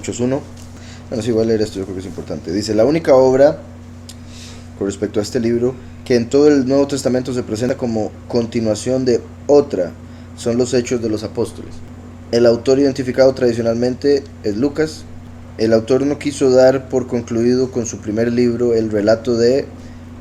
Hechos 1. Bueno, sí, voy a leer esto, yo creo que es importante. Dice, la única obra con respecto a este libro que en todo el Nuevo Testamento se presenta como continuación de otra son los Hechos de los Apóstoles. El autor identificado tradicionalmente es Lucas. El autor no quiso dar por concluido con su primer libro el relato de,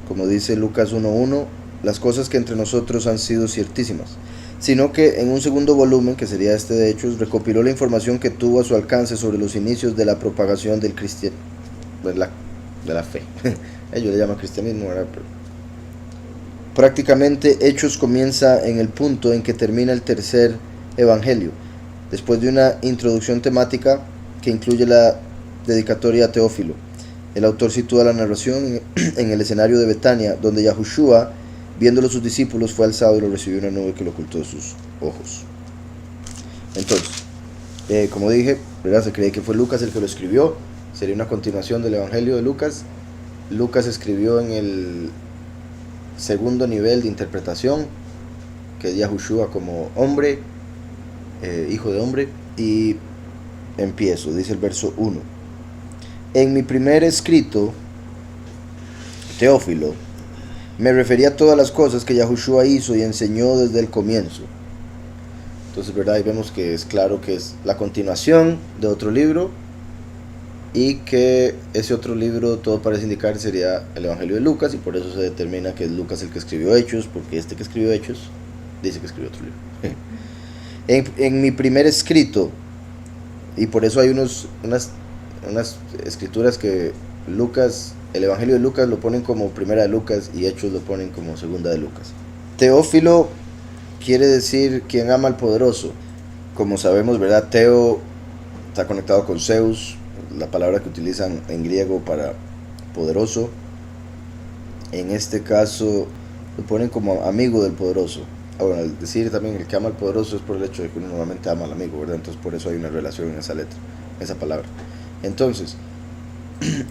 como dice Lucas 1.1, las cosas que entre nosotros han sido ciertísimas, sino que en un segundo volumen, que sería este de Hechos, recopiló la información que tuvo a su alcance sobre los inicios de la propagación del de la fe. Ellos le llaman cristianismo, ¿verdad? Pero prácticamente Hechos comienza en el punto en que termina el tercer evangelio, después de una introducción temática que incluye la dedicatoria a Teófilo. El autor sitúa la narración en el escenario de Betania, donde Yahushua, viéndolo sus discípulos, fue alzado y lo recibió una nube que lo ocultó de sus ojos. Entonces, como dije, ¿verdad? Se cree que fue Lucas el que lo escribió. Sería una continuación del Evangelio de Lucas. Lucas escribió en el segundo nivel de interpretación, que es Yahushua como hombre, hijo de hombre. Y empiezo, dice el verso 1. En mi primer escrito, Teófilo, me refería a todas las cosas que Yahushua hizo y enseñó desde el comienzo. Entonces, ¿verdad? Ahí vemos que es claro que es la continuación de otro libro y que ese otro libro, todo parece indicar, sería el Evangelio de Lucas, y por eso se determina que es Lucas el que escribió Hechos, porque este que escribió Hechos dice que escribió otro libro. En mi primer escrito, y por eso hay unas escrituras que Lucas, el Evangelio de Lucas lo ponen como primera de Lucas y Hechos lo ponen como segunda de Lucas. Teófilo quiere decir quien ama al poderoso. Como sabemos, ¿verdad? Teo está conectado con Zeus, la palabra que utilizan en griego para poderoso. En este caso lo ponen como amigo del poderoso. Bueno, al decir también el que ama al poderoso es por el hecho de que uno normalmente ama al amigo, ¿verdad? Entonces por eso hay una relación en esa letra, en esa palabra. Entonces,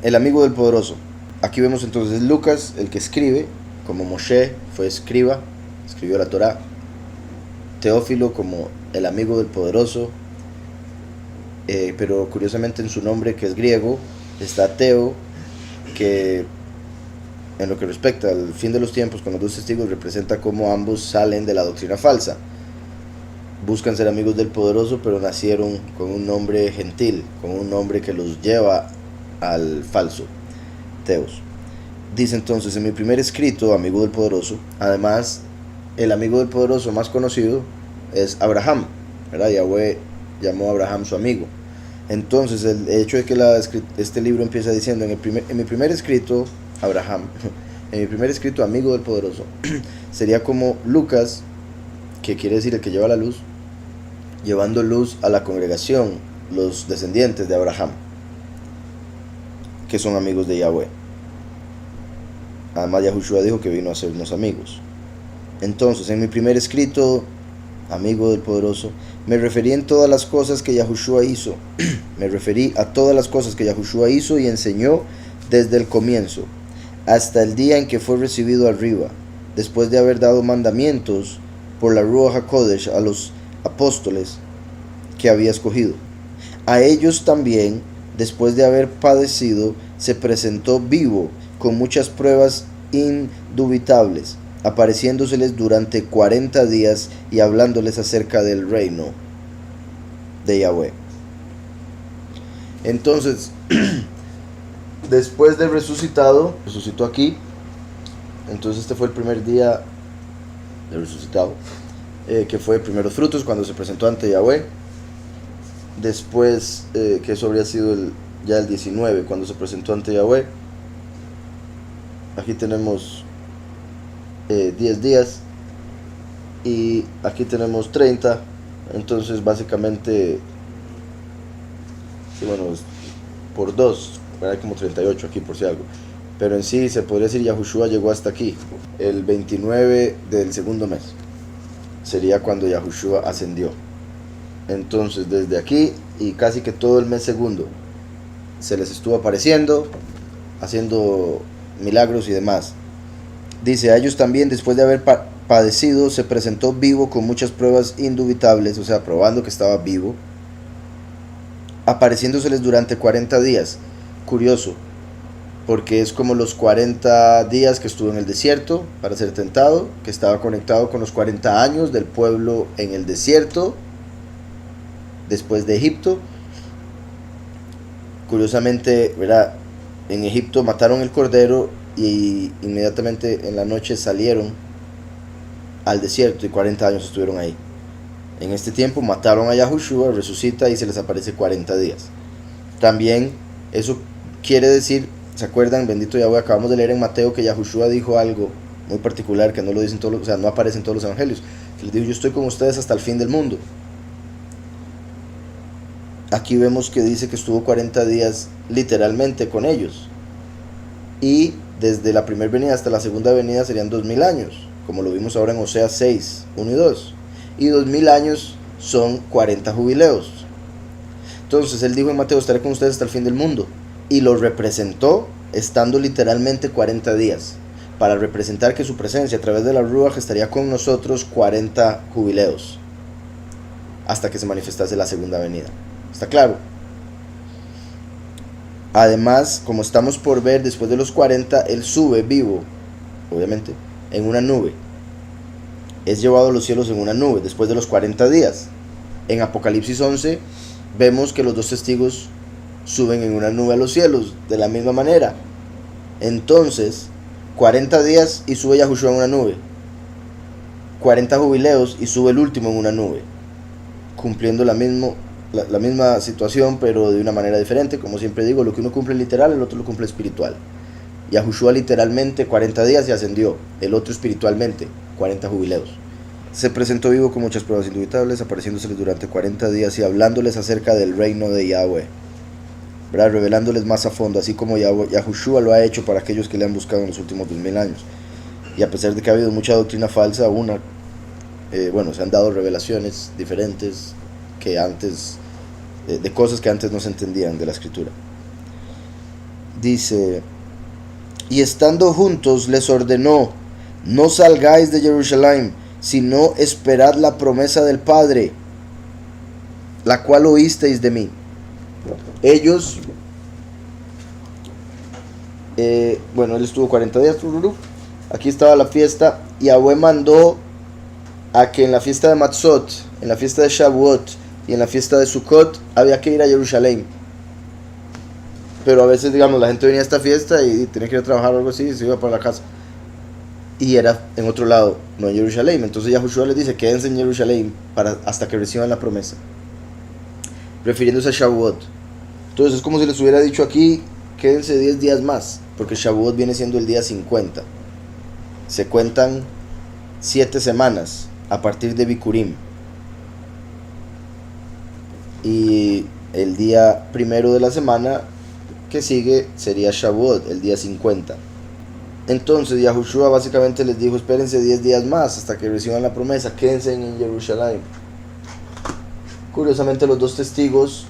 el amigo del poderoso. Aquí vemos entonces Lucas, el que escribe, como Moshe fue escriba, escribió la Torá. Teófilo como el amigo del poderoso, pero curiosamente en su nombre, que es griego, está Teo, que en lo que respecta al fin de los tiempos con los dos testigos representa cómo ambos salen de la doctrina falsa. Buscan ser amigos del poderoso, pero nacieron con un nombre gentil, con un nombre que los lleva al falso, Teos. Dice entonces, en mi primer escrito, amigo del poderoso, además, el amigo del poderoso más conocido es Abraham, ¿verdad? Yahweh llamó a Abraham su amigo. Entonces, el hecho de que este libro empieza diciendo, en mi primer escrito, Abraham, en mi primer escrito, amigo del poderoso, sería como Lucas, que quiere decir el que lleva la luz, llevando luz a la congregación, los descendientes de Abraham, que son amigos de Yahweh. Además, Yahushua dijo que vino a hacernos amigos. Entonces, en mi primer escrito, amigo del poderoso, me referí en todas las cosas que Yahushua hizo. Me referí a todas las cosas que Yahushua hizo y enseñó desde el comienzo, hasta el día en que fue recibido arriba, después de haber dado mandamientos por la Ruach HaKodesh a los apóstoles que había escogido. A ellos también, después de haber padecido, se presentó vivo con muchas pruebas indubitables, apareciéndoseles durante 40 días y hablándoles acerca del reino de Yahweh. Entonces, después de resucitó aquí. Entonces este fue el primer día de resucitado, que fue primeros frutos cuando se presentó ante Yahweh. Después, que eso habría sido ya el 19, cuando se presentó ante Yahweh. Aquí tenemos 10 días y aquí tenemos 30. Entonces básicamente, sí, bueno, por 2, hay como 38 aquí por si algo, pero en sí se podría decir Yahushua llegó hasta aquí el 29 del segundo mes, sería cuando Yahushua ascendió. Entonces desde aquí y casi que todo el mes segundo se les estuvo apareciendo, haciendo milagros y demás. Dice, a ellos también, después de haber padecido, se presentó vivo con muchas pruebas indubitables, o sea, probando que estaba vivo, apareciéndoseles durante 40 días. Curioso, porque es como los 40 días que estuvo en el desierto para ser tentado, que estaba conectado con los 40 años del pueblo en el desierto, después de Egipto. Curiosamente, ¿verdad? En Egipto mataron el cordero y inmediatamente en la noche salieron al desierto y 40 años estuvieron ahí. En este tiempo mataron a Yahushua, resucita y se les aparece 40 días. También eso quiere decir, ¿se acuerdan? Bendito Yahweh, acabamos de leer en Mateo que Yahushua dijo algo muy particular que no lo dicen todos, o sea, no aparece en todos los evangelios. Que les dijo, yo estoy con ustedes hasta el fin del mundo. Aquí vemos que dice que estuvo 40 días literalmente con ellos. Y desde la primera venida hasta la segunda venida serían 2000 años, como lo vimos ahora en Oseas 6, 1 y 2. Y 2000 años son 40 jubileos. Entonces él dijo en Mateo, estaré con ustedes hasta el fin del mundo. Y lo representó estando literalmente 40 días, para representar que su presencia a través de la Ruach estaría con nosotros 40 jubileos, hasta que se manifestase la segunda venida. ¿Está claro? Además, como estamos por ver, después de los 40, él sube vivo, obviamente, en una nube. Es llevado a los cielos en una nube, después de los 40 días. En Apocalipsis 11, vemos que los dos testigos suben en una nube a los cielos, de la misma manera. Entonces, 40 días y sube Yahushua en una nube. 40 jubileos y sube el último en una nube, cumpliendo la misma situación, pero de una manera diferente. Como siempre digo, lo que uno cumple literal, el otro lo cumple espiritual. Yahushua literalmente 40 días y ascendió, el otro espiritualmente 40 jubileos. Se presentó vivo con muchas pruebas indubitables, apareciéndoseles durante 40 días y hablándoles acerca del reino de Yahweh, ¿verdad? Revelándoles más a fondo, así como Yahushua lo ha hecho para aquellos que le han buscado en los últimos 2000 años. Y a pesar de que ha habido mucha doctrina falsa, se han dado revelaciones diferentes que antes, de cosas que antes no se entendían de la escritura. Dice, y estando juntos les ordenó, no salgáis de Jerusalén, sino esperad la promesa del Padre, la cual oísteis de mí. Ellos, él estuvo 40 días, aquí estaba la fiesta, y Yahweh mandó a que en la fiesta de Matzot, en la fiesta de Shavuot y en la fiesta de Sukkot había que ir a Jerusalén. Pero a veces, digamos, la gente venía a esta fiesta y tenía que ir a trabajar o algo así y se iba para la casa. Y era en otro lado, no en Jerusalén. Entonces Yahushua les dice, quédense en Jerusalén hasta que reciban la promesa, refiriéndose a Shavuot. Entonces es como si les hubiera dicho aquí, quédense 10 días más, porque Shavuot viene siendo el día 50. Se cuentan 7 semanas a partir de Bikurim. Y el día primero de la semana que sigue sería Shavuot, el día 50. Entonces Yahushua básicamente les dijo, espérense 10 días más hasta que reciban la promesa, quédense en Jerusalén. Curiosamente los dos testigos,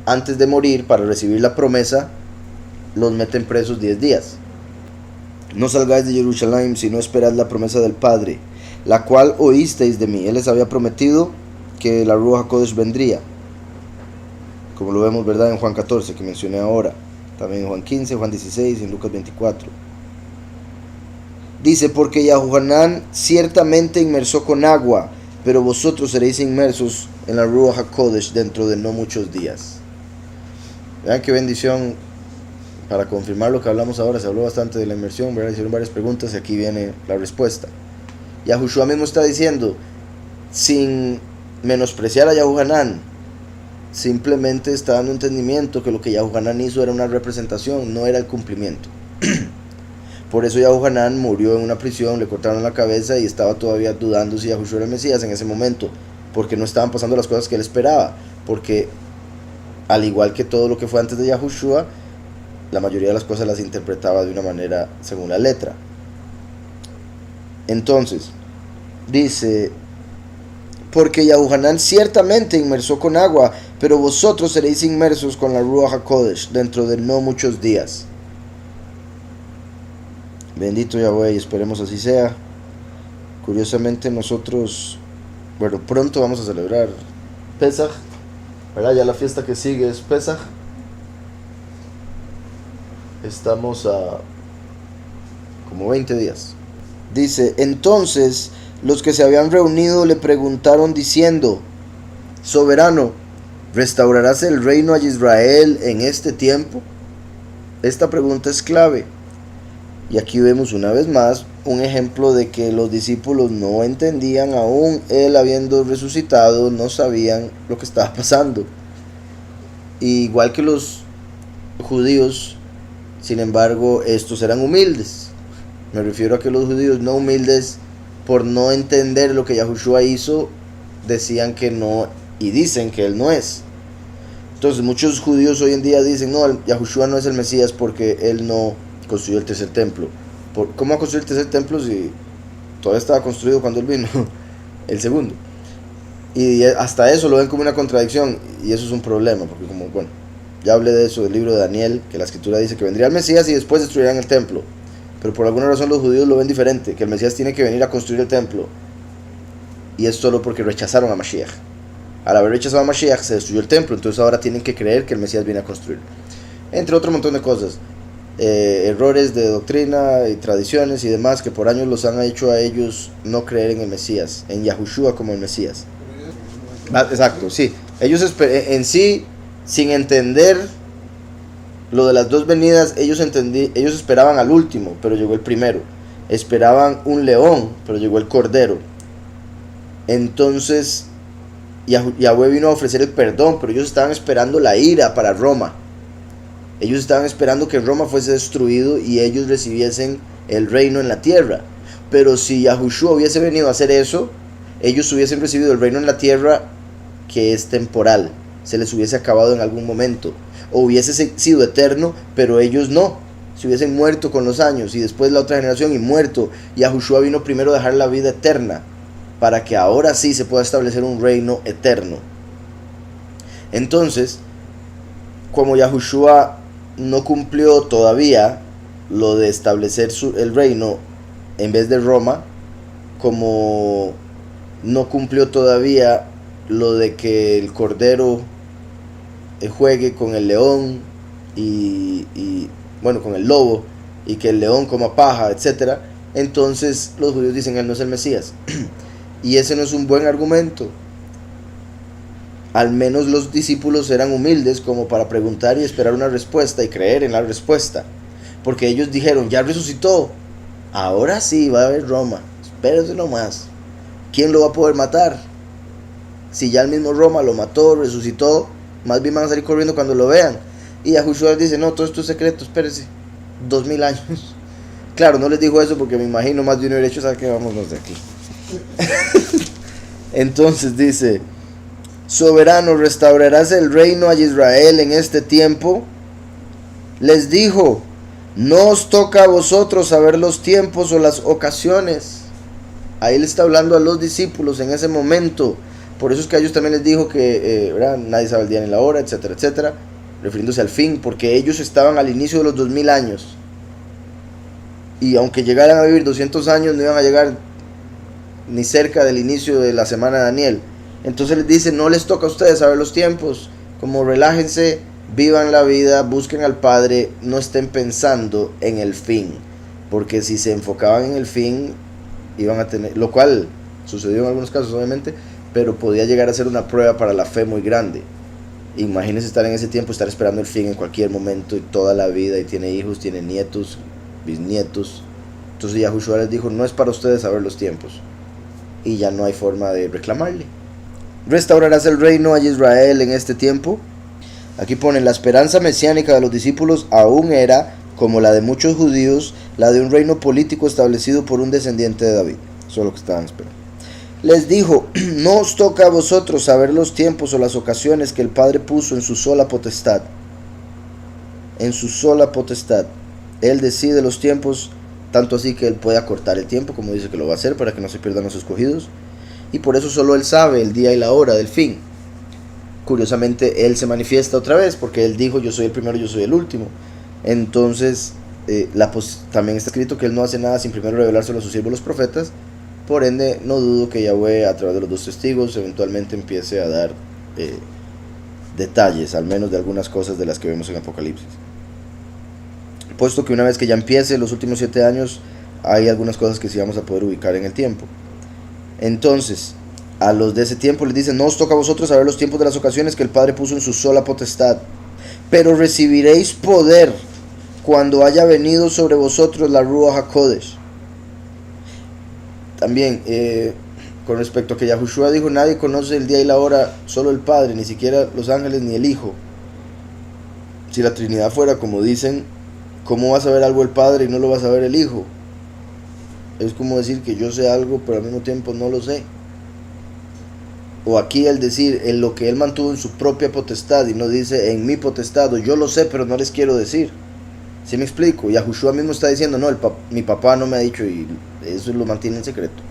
antes de morir para recibir la promesa, los meten presos 10 días. No salgáis de Jerusalén, sino esperad la promesa del Padre, la cual oísteis de mí. Él les había prometido que la Ruach HaKodesh vendría, como lo vemos, ¿verdad?, en Juan 14, que mencioné ahora, también en Juan 15, Juan 16 y en Lucas 24. Dice, porque Yahuhanán ciertamente inmersó con agua, pero vosotros seréis inmersos en la Ruach HaKodesh dentro de no muchos días. Vean qué bendición. Para confirmar lo que hablamos ahora, se habló bastante de la inmersión, ¿verdad? Hicieron varias preguntas y aquí viene la respuesta. Yahushua mismo está diciendo, sin menospreciar a Yahuhanán, simplemente está dando entendimiento que lo que Yahuhanán hizo era una representación, no era el cumplimiento. Por eso Yahuhanán murió en una prisión, le cortaron la cabeza y estaba todavía dudando si Yahushua era el Mesías en ese momento, porque no estaban pasando las cosas que él esperaba, porque al igual que todo lo que fue antes de Yahushua, la mayoría de las cosas las interpretaba de una manera según la letra. Entonces, dice, porque Yahuhanán ciertamente inmersó con agua, pero vosotros seréis inmersos con la Ruach HaKodesh dentro de no muchos días. Bendito Yahweh, y esperemos así sea. Curiosamente nosotros, pronto vamos a celebrar Pesach, ¿verdad? Ya la fiesta que sigue es Pesaj. Estamos a como 20 días. Dice, entonces los que se habían reunido le preguntaron diciendo, soberano, ¿restaurarás el reino a Israel en este tiempo? Esta pregunta es clave. Y aquí vemos una vez más un ejemplo de que los discípulos no entendían, aún él habiendo resucitado, no sabían lo que estaba pasando. Y igual que los judíos, sin embargo, estos eran humildes. Me refiero a que los judíos no humildes, por no entender lo que Yahushua hizo, decían que no y dicen que él no es. Entonces muchos judíos hoy en día dicen, no, Yahushua no es el Mesías porque él no construyó el tercer templo. ¿Cómo va a construir el tercer templo si todavía estaba construido cuando él vino? El segundo. Y hasta eso lo ven como una contradicción, y eso es un problema, porque como, bueno, ya hablé de eso, del libro de Daniel, que la escritura dice que vendría el Mesías y después destruirán el templo. Pero por alguna razón los judíos lo ven diferente, que el Mesías tiene que venir a construir el templo. Y es solo porque rechazaron a Mashiach. Al haber rechazado a Mashiach se destruyó el templo, entonces ahora tienen que creer que el Mesías viene a construir. Entre otro montón de cosas. Errores de doctrina y tradiciones y demás que por años los han hecho a ellos no creer en el Mesías, en Yahushua como el Mesías. Exacto, sí. Ellos en sí, sin entender lo de las dos venidas, ellos esperaban al último, pero llegó el primero. Esperaban un león, pero llegó el cordero. Entonces Yahweh vino a ofrecer el perdón, pero ellos estaban esperando la ira para Roma. Ellos estaban esperando que Roma fuese destruido y ellos recibiesen el reino en la tierra. Pero si Yahushua hubiese venido a hacer eso, ellos hubiesen recibido el reino en la tierra, que es temporal. Se les hubiese acabado en algún momento. O hubiese sido eterno, pero ellos no. Se hubiesen muerto con los años y después la otra generación y muerto. Yahushua vino primero a dejar la vida eterna, para que ahora sí se pueda establecer un reino eterno. Entonces, como Yahushua no cumplió todavía lo de establecer el reino en vez de Roma, como no cumplió todavía lo de que el cordero juegue con el león y bueno, con el lobo, y que el león coma paja, etc. Entonces los judíos dicen, él no es el Mesías. Y ese no es un buen argumento. Al menos los discípulos eran humildes como para preguntar y esperar una respuesta y creer en la respuesta. Porque ellos dijeron, ya resucitó, ahora sí va a haber Roma, espérese nomás. ¿Quién lo va a poder matar? Si ya el mismo Roma lo mató, resucitó, más bien van a salir corriendo cuando lo vean. Y Yahushua dice, no, todo esto es secreto, espérese, 2000 años. Claro, no les dijo eso porque me imagino más de uno hubiera hecho, ¿sabes qué? Vámonos de aquí. Entonces dice, soberano, ¿restaurarás el reino a Israel en este tiempo? Les dijo, no os toca a vosotros saber los tiempos o las ocasiones. Ahí le está hablando a los discípulos en ese momento. Por eso es que a ellos también les dijo que nadie sabe el día ni la hora, etcétera, etcétera, refiriéndose al fin, porque ellos estaban al inicio de los 2000 años. Y aunque llegaran a vivir 200 años, no iban a llegar ni cerca del inicio de la semana de Daniel. Entonces les dice, no les toca a ustedes saber los tiempos, como relájense, vivan la vida, busquen al Padre, no estén pensando en el fin, porque si se enfocaban en el fin, iban a tener, lo cual sucedió en algunos casos obviamente, pero podía llegar a ser una prueba para la fe muy grande. Imagínense estar en ese tiempo, estar esperando el fin en cualquier momento y toda la vida, y tiene hijos, tiene nietos, bisnietos. Entonces Yahushua les dijo, no es para ustedes saber los tiempos, y ya no hay forma de reclamarle. ¿Restaurarás el reino a Israel en este tiempo? Aquí ponen, la esperanza mesiánica de los discípulos aún era, como la de muchos judíos, la de un reino político establecido por un descendiente de David. Eso es lo que estaban esperando. Les dijo, no os toca a vosotros saber los tiempos o las ocasiones que el Padre puso en su sola potestad. En su sola potestad. Él decide los tiempos, tanto así que Él puede acortar el tiempo, como dice que lo va a hacer, para que no se pierdan los escogidos. Y por eso solo Él sabe el día y la hora del fin. Curiosamente, Él se manifiesta otra vez, porque Él dijo, yo soy el primero, yo soy el último. Entonces, también está escrito que Él no hace nada sin primero revelárselo a sus siervos los profetas. Por ende, no dudo que Yahweh, a través de los dos testigos, eventualmente empiece a dar detalles, al menos de algunas cosas de las que vemos en Apocalipsis. Puesto que una vez que ya empiece los últimos 7 años, hay algunas cosas que sí vamos a poder ubicar en el tiempo. Entonces, a los de ese tiempo les dice: no os toca a vosotros saber los tiempos de las ocasiones que el Padre puso en su sola potestad, pero recibiréis poder cuando haya venido sobre vosotros la Ruach HaKodesh. También, con respecto a que Yahushua dijo: nadie conoce el día y la hora, solo el Padre, ni siquiera los ángeles ni el Hijo. Si la Trinidad fuera como dicen, ¿cómo va a saber algo el Padre y no lo va a saber el Hijo? Es como decir que yo sé algo pero al mismo tiempo no lo sé. O aquí el decir en lo que él mantuvo en su propia potestad, y no dice en mi potestad, o yo lo sé pero no les quiero decir. ¿Sí me explico? Yahushua mismo está diciendo: no, mi papá no me ha dicho, y eso lo mantiene en secreto.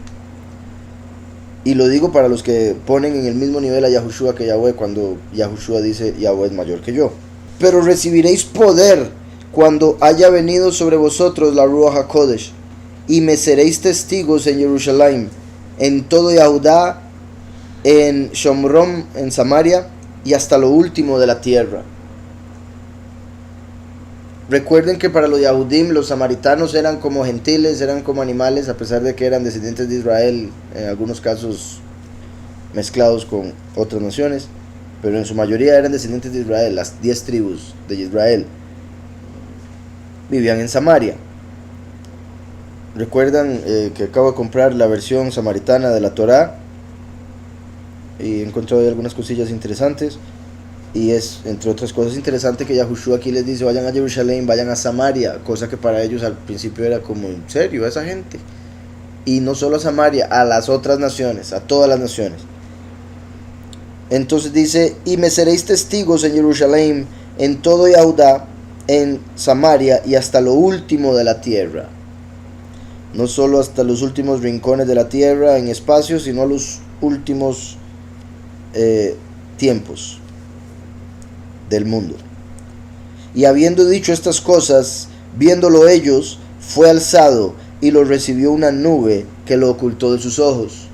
Y lo digo para los que ponen en el mismo nivel a Yahushua que Yahweh, cuando Yahushua dice: Yahweh es mayor que yo. Pero recibiréis poder cuando haya venido sobre vosotros la Ruach HaKodesh, y me seréis testigos en Jerusalén, en todo Yahudá, en Shomron, en Samaria, y hasta lo último de la tierra. Recuerden que para los Yahudim, los samaritanos eran como gentiles, eran como animales, a pesar de que eran descendientes de Israel, en algunos casos mezclados con otras naciones, pero en su mayoría eran descendientes de Israel. Las 10 tribus de Israel vivían en Samaria. Recuerdan que acabo de comprar la versión samaritana de la Torá y encontré ahí algunas cosillas interesantes. Y es, entre otras cosas interesantes, que Yahushua aquí les dice: vayan a Jerusalén, vayan a Samaria, cosa que para ellos al principio era como: ¿en serio? Esa gente. Y no solo a Samaria, a las otras naciones, a todas las naciones. Entonces dice: y me seréis testigos en Jerusalén, en todo Yahudá, en Samaria y hasta lo último de la tierra. No solo hasta los últimos rincones de la tierra en espacio, sino a los últimos tiempos del mundo. Y habiendo dicho estas cosas, viéndolo ellos, fue alzado, y lo recibió una nube que lo ocultó de sus ojos.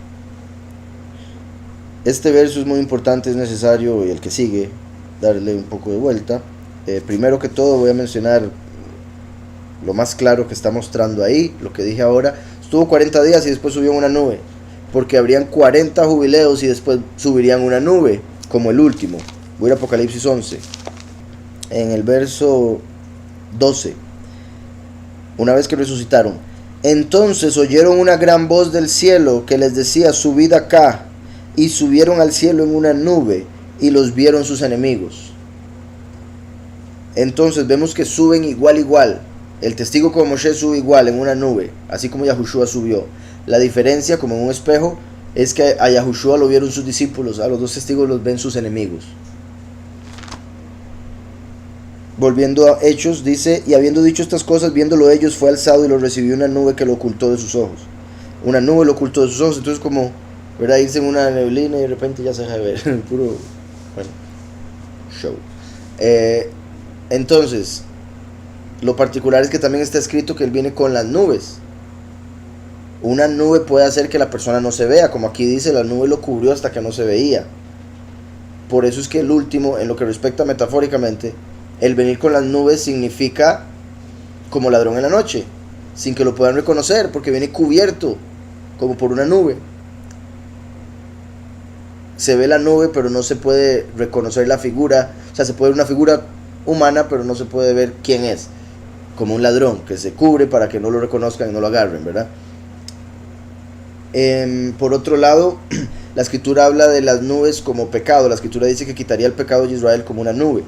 Este verso es muy importante, es necesario, y el que sigue, darle un poco de vuelta. Primero que todo voy a mencionar lo más claro que está mostrando ahí, lo que dije ahora. Estuvo 40 días y después subió una nube, porque habrían 40 jubileos y después subirían una nube, como el último. Voy a Apocalipsis 11, en el verso 12. Una vez que resucitaron, entonces oyeron una gran voz del cielo que les decía: subid acá. Y subieron al cielo en una nube, y los vieron sus enemigos. Entonces vemos que suben igual. El testigo como Moshe sube igual en una nube, así como Yahushua subió. La diferencia, como en un espejo, es que a Yahushua lo vieron sus discípulos, a los dos testigos los ven sus enemigos. Volviendo a Hechos, dice: y habiendo dicho estas cosas, viéndolo ellos, fue alzado y lo recibió una nube que lo ocultó de sus ojos. Una nube lo ocultó de sus ojos. Entonces, como, ¿verdad?, irse en una neblina y de repente ya se deja de ver. Puro, bueno, show. Entonces, lo particular es que también está escrito que él viene con las nubes. Una nube puede hacer que la persona no se vea, como aquí dice: la nube lo cubrió hasta que no se veía. Por eso es que el último, en lo que respecta metafóricamente, el venir con las nubes significa como ladrón en la noche, sin que lo puedan reconocer, porque viene cubierto como por una nube. Se ve la nube, pero no se puede reconocer la figura. O sea, se puede ver una figura humana, pero no se puede ver quién es. Como un ladrón que se cubre para que no lo reconozcan y no lo agarren, ¿verdad? Por otro lado, la escritura habla de las nubes como pecado. La escritura dice que quitaría el pecado de Israel como una nube.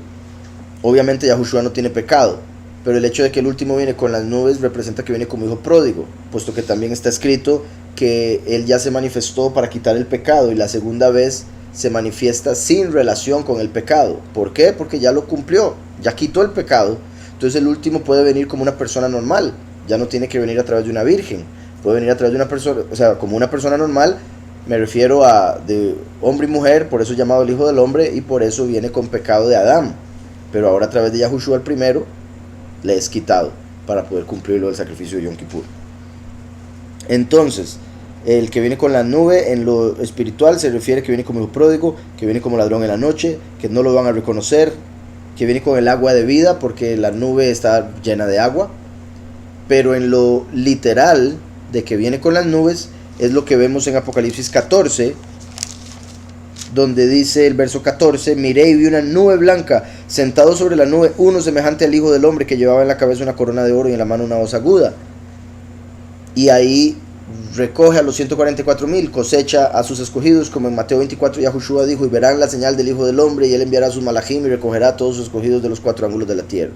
Obviamente Yahushua no tiene pecado, pero el hecho de que el último viene con las nubes representa que viene como hijo pródigo, puesto que también está escrito que él ya se manifestó para quitar el pecado, y la segunda vez se manifiesta sin relación con el pecado. ¿Por qué? Porque ya lo cumplió, ya quitó el pecado. Entonces el último puede venir como una persona normal, ya no tiene que venir a través de una virgen, puede venir a través de una persona, o sea, como una persona normal. Me refiero a de hombre y mujer, por eso es llamado el Hijo del Hombre, y por eso viene con pecado de Adán. Pero ahora a través de Yahushua el primero le es quitado para poder cumplir lo del sacrificio de Yom Kippur. Entonces, El que viene con la nube en lo espiritual se refiere que viene como hijo pródigo, que viene como ladrón en la noche, que no lo van a reconocer, que viene con el agua de vida porque la nube está llena de agua. Pero en lo literal de que viene con las nubes es lo que vemos en Apocalipsis 14, donde dice el verso 14: miré y vi una nube blanca, sentado sobre la nube uno semejante al Hijo del Hombre, que llevaba en la cabeza una corona de oro y en la mano una hoz aguda. Y ahí recoge a los 144,000, cosecha a sus escogidos, como en Mateo 24 Yahushua dijo: y verán la señal del Hijo del Hombre, y él enviará a sus malachim y recogerá a todos sus escogidos de los 4 ángulos de la tierra,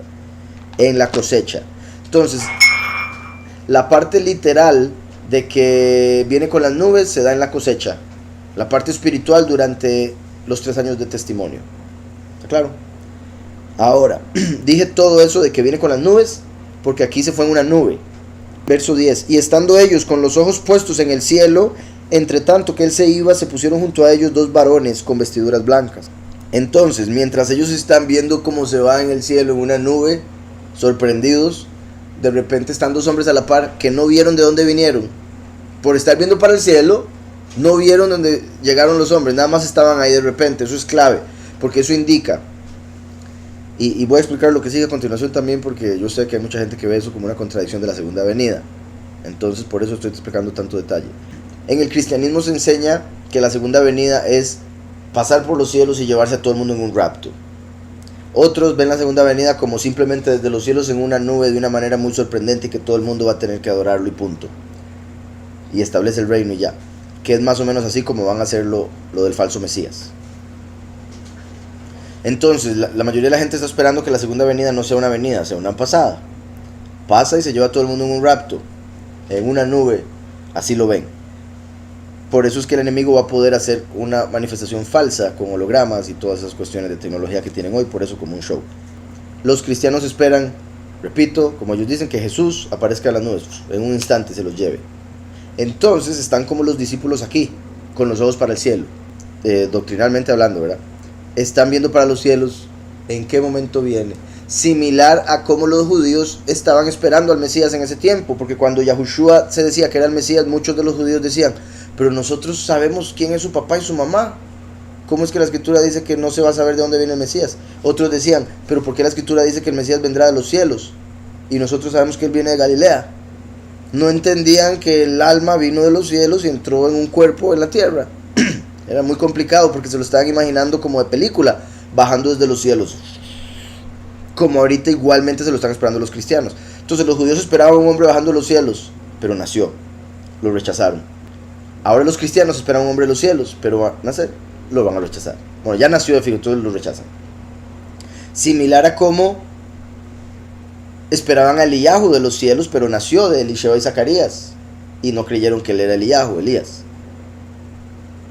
en la cosecha. Entonces, la parte literal de que viene con las nubes se da en la cosecha. La parte espiritual durante los 3 años de testimonio. ¿Está claro? Ahora, dije todo eso de que viene con las nubes porque aquí se fue en una nube. Verso 10: y estando ellos con los ojos puestos en el cielo, entre tanto que él se iba, se pusieron junto a ellos 2 varones con vestiduras blancas. Entonces, mientras ellos están viendo cómo se va en el cielo en una nube, sorprendidos, de repente están 2 hombres a la par que no vieron de dónde vinieron. Por estar viendo para el cielo, no vieron dónde llegaron los hombres, nada más estaban ahí de repente. Eso es clave, porque eso indica, y voy a explicar lo que sigue a continuación también, porque yo sé que hay mucha gente que ve eso como una contradicción de la segunda venida. Entonces por eso estoy explicando tanto detalle. En el cristianismo se enseña que la segunda venida es pasar por los cielos y llevarse a todo el mundo en un rapto. Otros ven la segunda venida como simplemente desde los cielos en una nube de una manera muy sorprendente y que todo el mundo va a tener que adorarlo y punto. Y establece el reino y ya. Que es más o menos así como van a hacer lo del falso Mesías. Entonces, la mayoría de la gente está esperando que la segunda venida no sea una venida, sea una pasada. Pasa y se lleva a todo el mundo en un rapto, en una nube, así lo ven. Por eso es que el enemigo va a poder hacer una manifestación falsa con hologramas y todas esas cuestiones de tecnología que tienen hoy, por eso como un show. Los cristianos esperan, repito, como ellos dicen, que Jesús aparezca en las nubes, en un instante se los lleve. Entonces están como los discípulos aquí, con los ojos para el cielo, doctrinalmente hablando, ¿verdad? Están viendo para los cielos, ¿en qué momento viene? Similar a como los judíos estaban esperando al Mesías en ese tiempo, porque cuando Yahushua se decía que era el Mesías, muchos de los judíos decían: pero nosotros sabemos quién es su papá y su mamá. ¿Cómo es que la escritura dice que no se va a saber de dónde viene el Mesías? Otros decían: pero ¿por qué la escritura dice que el Mesías vendrá de los cielos? Y nosotros sabemos que él viene de Galilea. No entendían que el alma vino de los cielos y entró en un cuerpo en la tierra. Era muy complicado porque se lo estaban imaginando como de película, bajando desde los cielos. Como ahorita igualmente se lo están esperando los cristianos. Entonces los judíos esperaban a un hombre bajando de los cielos, pero nació. Lo rechazaron. Ahora los cristianos esperan a un hombre de los cielos, pero va a nacer, lo van a rechazar. Bueno, ya nació de fijo, entonces lo rechazan. Similar a como esperaban a Eliyahu de los cielos, pero nació de Eliseo y Zacarías, y no creyeron que él era Eliyahu, Elías.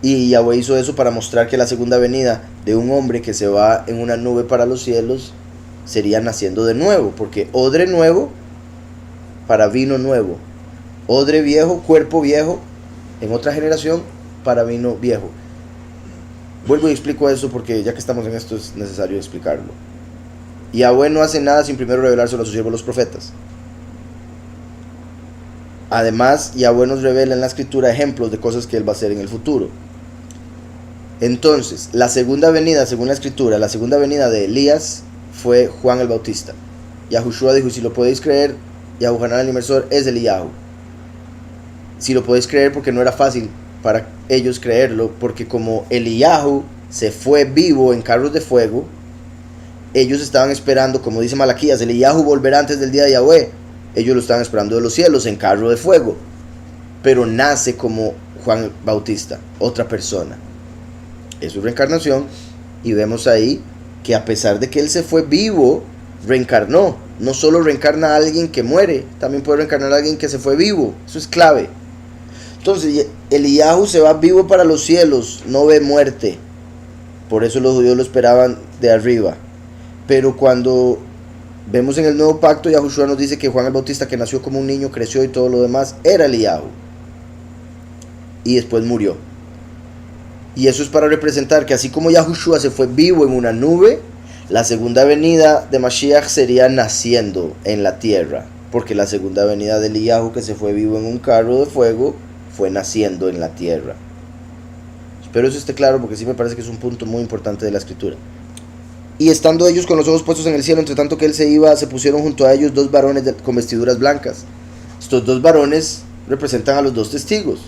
Y Yahweh hizo eso para mostrar que la segunda venida de un hombre que se va en una nube para los cielos sería naciendo de nuevo, porque odre nuevo para vino nuevo, odre viejo, cuerpo viejo en otra generación para vino viejo. Vuelvo y explico eso porque ya que estamos en esto es necesario explicarlo. Yahweh no hace nada sin primero revelárselo a sus siervos los profetas. Además, Yahweh nos revela en la escritura ejemplos de cosas que él va a hacer en el futuro. Entonces, la segunda venida, según la escritura, la segunda venida de Elías fue Juan el Bautista. Yahushua dijo: y si lo podéis creer, Yahuhanan el Inmersor es Eliyahu. Si lo podéis creer, porque no era fácil para ellos creerlo, porque como Eliyahu se fue vivo en carros de fuego, ellos estaban esperando, como dice Malaquías, Eliyahu volverá antes del día de Yahweh. Ellos lo estaban esperando de los cielos en carro de fuego, pero nace como Juan el Bautista, otra persona. Es su reencarnación, y vemos ahí que a pesar de que él se fue vivo, reencarnó. No solo reencarna a alguien que muere, también puede reencarnar a alguien que se fue vivo. Eso es clave. Entonces, Eliyahu se va vivo para los cielos, no ve muerte. Por eso los judíos lo esperaban de arriba. Pero cuando vemos en el nuevo pacto, Yahushua nos dice que Juan el Bautista, que nació como un niño, creció y todo lo demás, era Eliyahu. Y después murió. Y eso es para representar que así como Yahushua se fue vivo en una nube, la segunda venida de Mashiach sería naciendo en la tierra. Porque la segunda venida de Eliyahu, que se fue vivo en un carro de fuego, fue naciendo en la tierra. Espero eso esté claro, porque sí me parece que es un punto muy importante de la escritura. Y estando ellos con los ojos puestos en el cielo, entre tanto que él se iba, se pusieron junto a ellos 2 varones con vestiduras blancas. Estos 2 varones representan a los 2 testigos.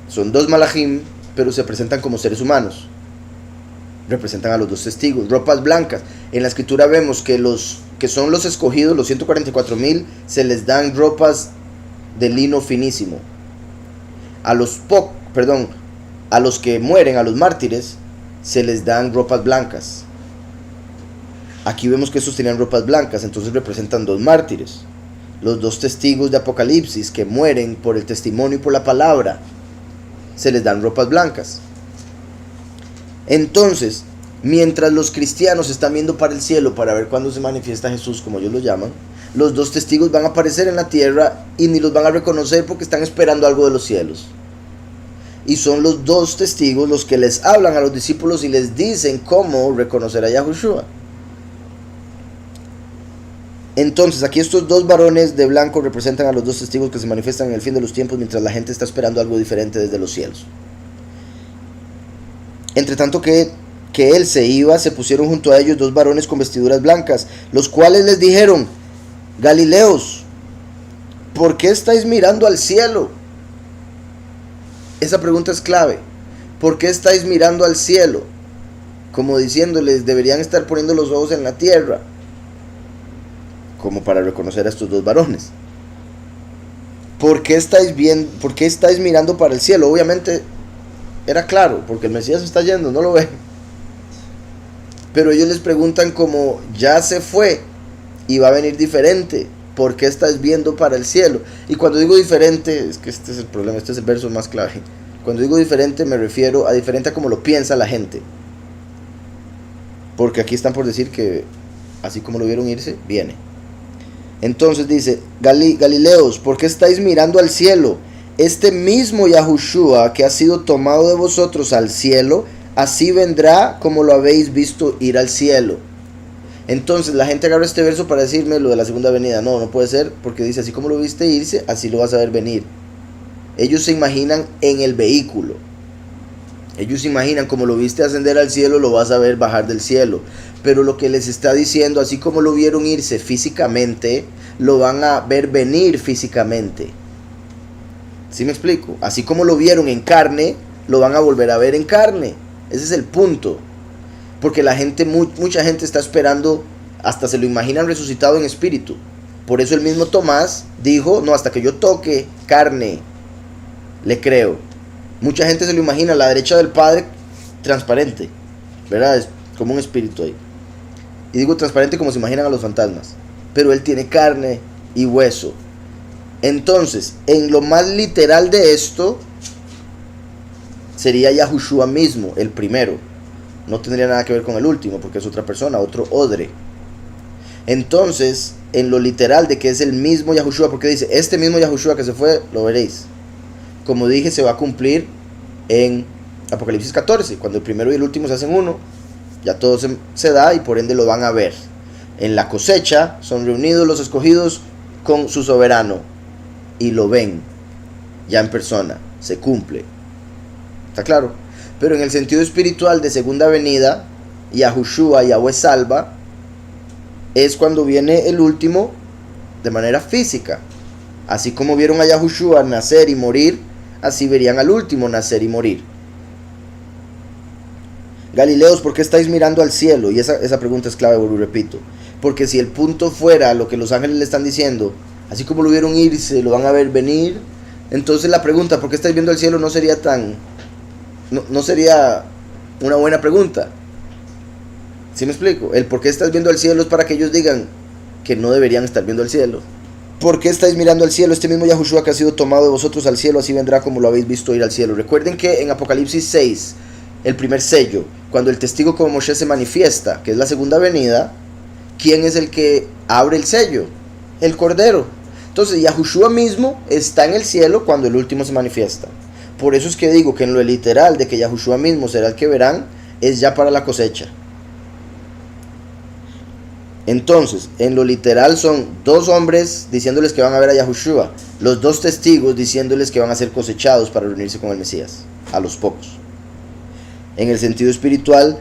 Son 2 malajim, pero se presentan como seres humanos. Representan a los 2 testigos, ropas blancas. En la escritura vemos que los que son los escogidos, los 144,000, se les dan ropas de lino finísimo. A los que mueren, a los mártires, se les dan ropas blancas. Aquí vemos que estos tenían ropas blancas, entonces representan 2 mártires. Los 2 testigos de Apocalipsis que mueren por el testimonio y por la palabra, se les dan ropas blancas. Entonces, mientras los cristianos están viendo para el cielo para ver cuándo se manifiesta Jesús, como ellos lo llaman, los 2 testigos van a aparecer en la tierra y ni los van a reconocer porque están esperando algo de los cielos. Y son los 2 testigos los que les hablan a los discípulos y les dicen cómo reconocer a Yahushua. Entonces, aquí estos 2 varones de blanco representan a los 2 testigos que se manifiestan en el fin de los tiempos, mientras la gente está esperando algo diferente desde los cielos. Entre tanto que él se iba, se pusieron junto a ellos 2 varones con vestiduras blancas, los cuales les dijeron: Galileos, ¿por qué estáis mirando al cielo? Esa pregunta es clave. ¿Por qué estáis mirando al cielo? Como diciéndoles, deberían estar poniendo los ojos en la tierra, como para reconocer a estos 2 varones. ¿Por qué estáis mirando para el cielo? Obviamente era claro, porque el Mesías está yendo, no lo ven. Pero ellos les preguntan como, ya se fue y va a venir diferente, ¿por qué estás viendo para el cielo? Y cuando digo diferente, es que este es el problema, este es el verso más clave. Cuando digo diferente me refiero a diferente a como lo piensa la gente. Porque aquí están por decir que así como lo vieron irse, viene. Entonces dice, Galileos, ¿por qué estáis mirando al cielo? Este mismo Yahushua que ha sido tomado de vosotros al cielo, así vendrá como lo habéis visto ir al cielo. Entonces la gente agarra este verso para decirme lo de la segunda venida. No puede ser, porque dice, así como lo viste irse, así lo vas a ver venir. Ellos se imaginan en el vehículo. Ellos se imaginan como lo viste ascender al cielo, lo vas a ver bajar del cielo. Pero lo que les está diciendo, así como lo vieron irse físicamente, lo van a ver venir físicamente. ¿Sí me explico? Así como lo vieron en carne, lo van a volver a ver en carne. Ese es el punto. Porque la gente, mucha gente está esperando, hasta se lo imaginan resucitado en espíritu. Por eso el mismo Tomás dijo, no, hasta que yo toque carne, le creo. Mucha gente se lo imagina a la derecha del Padre transparente, ¿verdad? Es como un espíritu ahí. Y digo transparente como se imaginan a los fantasmas. Pero él tiene carne y hueso. Entonces, en lo más literal de esto, sería Yahushua mismo, el primero. No tendría nada que ver con el último, porque es otra persona, otro odre. Entonces, en lo literal de que es el mismo Yahushua, porque dice, este mismo Yahushua que se fue, lo veréis. Como dije, se va a cumplir en Apocalipsis 14, cuando el primero y el último se hacen uno. Ya todo se da y por ende lo van a ver. En la cosecha son reunidos los escogidos con su soberano y lo ven ya en persona, se cumple. ¿Está claro? Pero en el sentido espiritual de segunda venida, Yahushua, Yahweh salva, es cuando viene el último de manera física. Así como vieron a Yahushua nacer y morir, así verían al último nacer y morir. Galileos, ¿por qué estáis mirando al cielo? Y esa pregunta es clave, vuelvo y repito. Porque si el punto fuera lo que los ángeles le están diciendo, así como lo vieron irse, lo van a ver venir, entonces la pregunta, ¿por qué estáis viendo al cielo? No sería no sería una buena pregunta. ¿Sí me explico? El por qué estás viendo al cielo es para que ellos digan que no deberían estar viendo al cielo. ¿Por qué estáis mirando al cielo? Este mismo Yahushua que ha sido tomado de vosotros al cielo, así vendrá como lo habéis visto ir al cielo. Recuerden que en Apocalipsis 6, el primer sello, cuando el testigo como Moshe se manifiesta, que es la segunda venida, ¿quién es el que abre el sello? El Cordero. Entonces Yahushua mismo está en el cielo cuando el último se manifiesta. Por eso es que digo que en lo literal de que Yahushua mismo será el que verán, es ya para la cosecha. Entonces, en lo literal son dos hombres diciéndoles que van a ver a Yahushua, los dos testigos diciéndoles que van a ser cosechados para reunirse con el Mesías, a los pocos. En el sentido espiritual,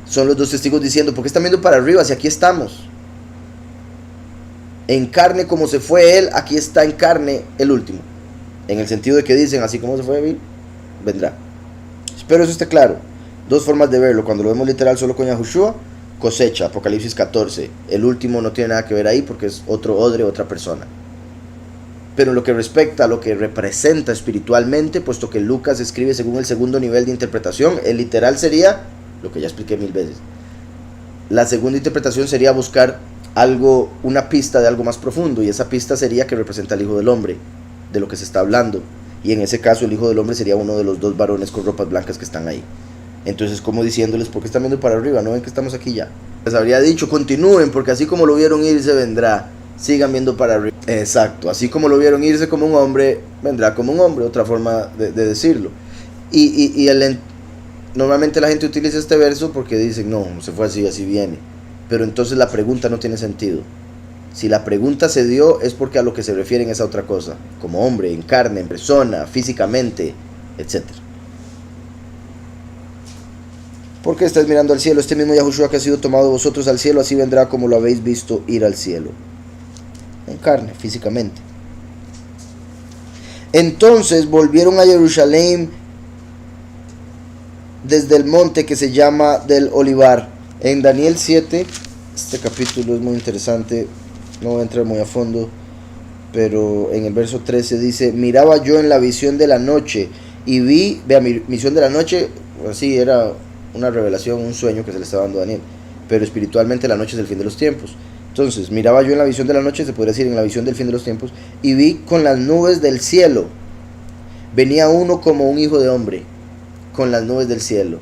son los dos testigos diciendo, ¿por qué están viendo para arriba si aquí estamos? En carne como se fue él, aquí está en carne el último. En el sentido de que dicen, así como se fue él, vendrá. Espero eso esté claro. Dos formas de verlo. Cuando lo vemos literal solo con Yahushua, cosecha, Apocalipsis 14. El último no tiene nada que ver ahí porque es otro odre, otra persona. Pero en lo que respecta a lo que representa espiritualmente, puesto que Lucas escribe según el segundo nivel de interpretación, el literal sería, lo que ya expliqué 1000 veces. La segunda interpretación sería buscar algo, una pista de algo más profundo, y esa pista sería que representa al Hijo del Hombre, de lo que se está hablando. Y en ese caso el Hijo del Hombre sería uno de los dos varones con ropas blancas que están ahí. Entonces, como diciéndoles, ¿por qué están viendo para arriba? ¿No ven que estamos aquí ya? Les habría dicho, continúen, porque así como lo vieron irse, vendrá. Sigan viendo para arriba. Exacto, así como lo vieron irse como un hombre, vendrá como un hombre, otra forma de decirlo. Normalmente la gente utiliza este verso porque dicen, no, se fue así, así viene. Pero entonces la pregunta no tiene sentido. Si la pregunta se dio es porque a lo que se refieren es a otra cosa, como hombre, en carne, en persona, físicamente, etc. ¿Por qué estáis mirando al cielo? Este mismo Yahushua que ha sido tomado de vosotros al cielo, así vendrá como lo habéis visto ir al cielo. En carne, físicamente. Entonces volvieron a Jerusalén desde el monte que se llama del Olivar. En Daniel 7, este capítulo es muy interesante, no voy a entrar muy a fondo, pero en el verso 13 dice, miraba yo en la visión de la noche y vi, vea, mi visión de la noche, así era una revelación, un sueño que se le estaba dando a Daniel, pero espiritualmente la noche es el fin de los tiempos. Entonces, miraba yo en la visión de la noche, se podría decir en la visión del fin de los tiempos, y vi con las nubes del cielo, venía uno como un hijo de hombre, con las nubes del cielo.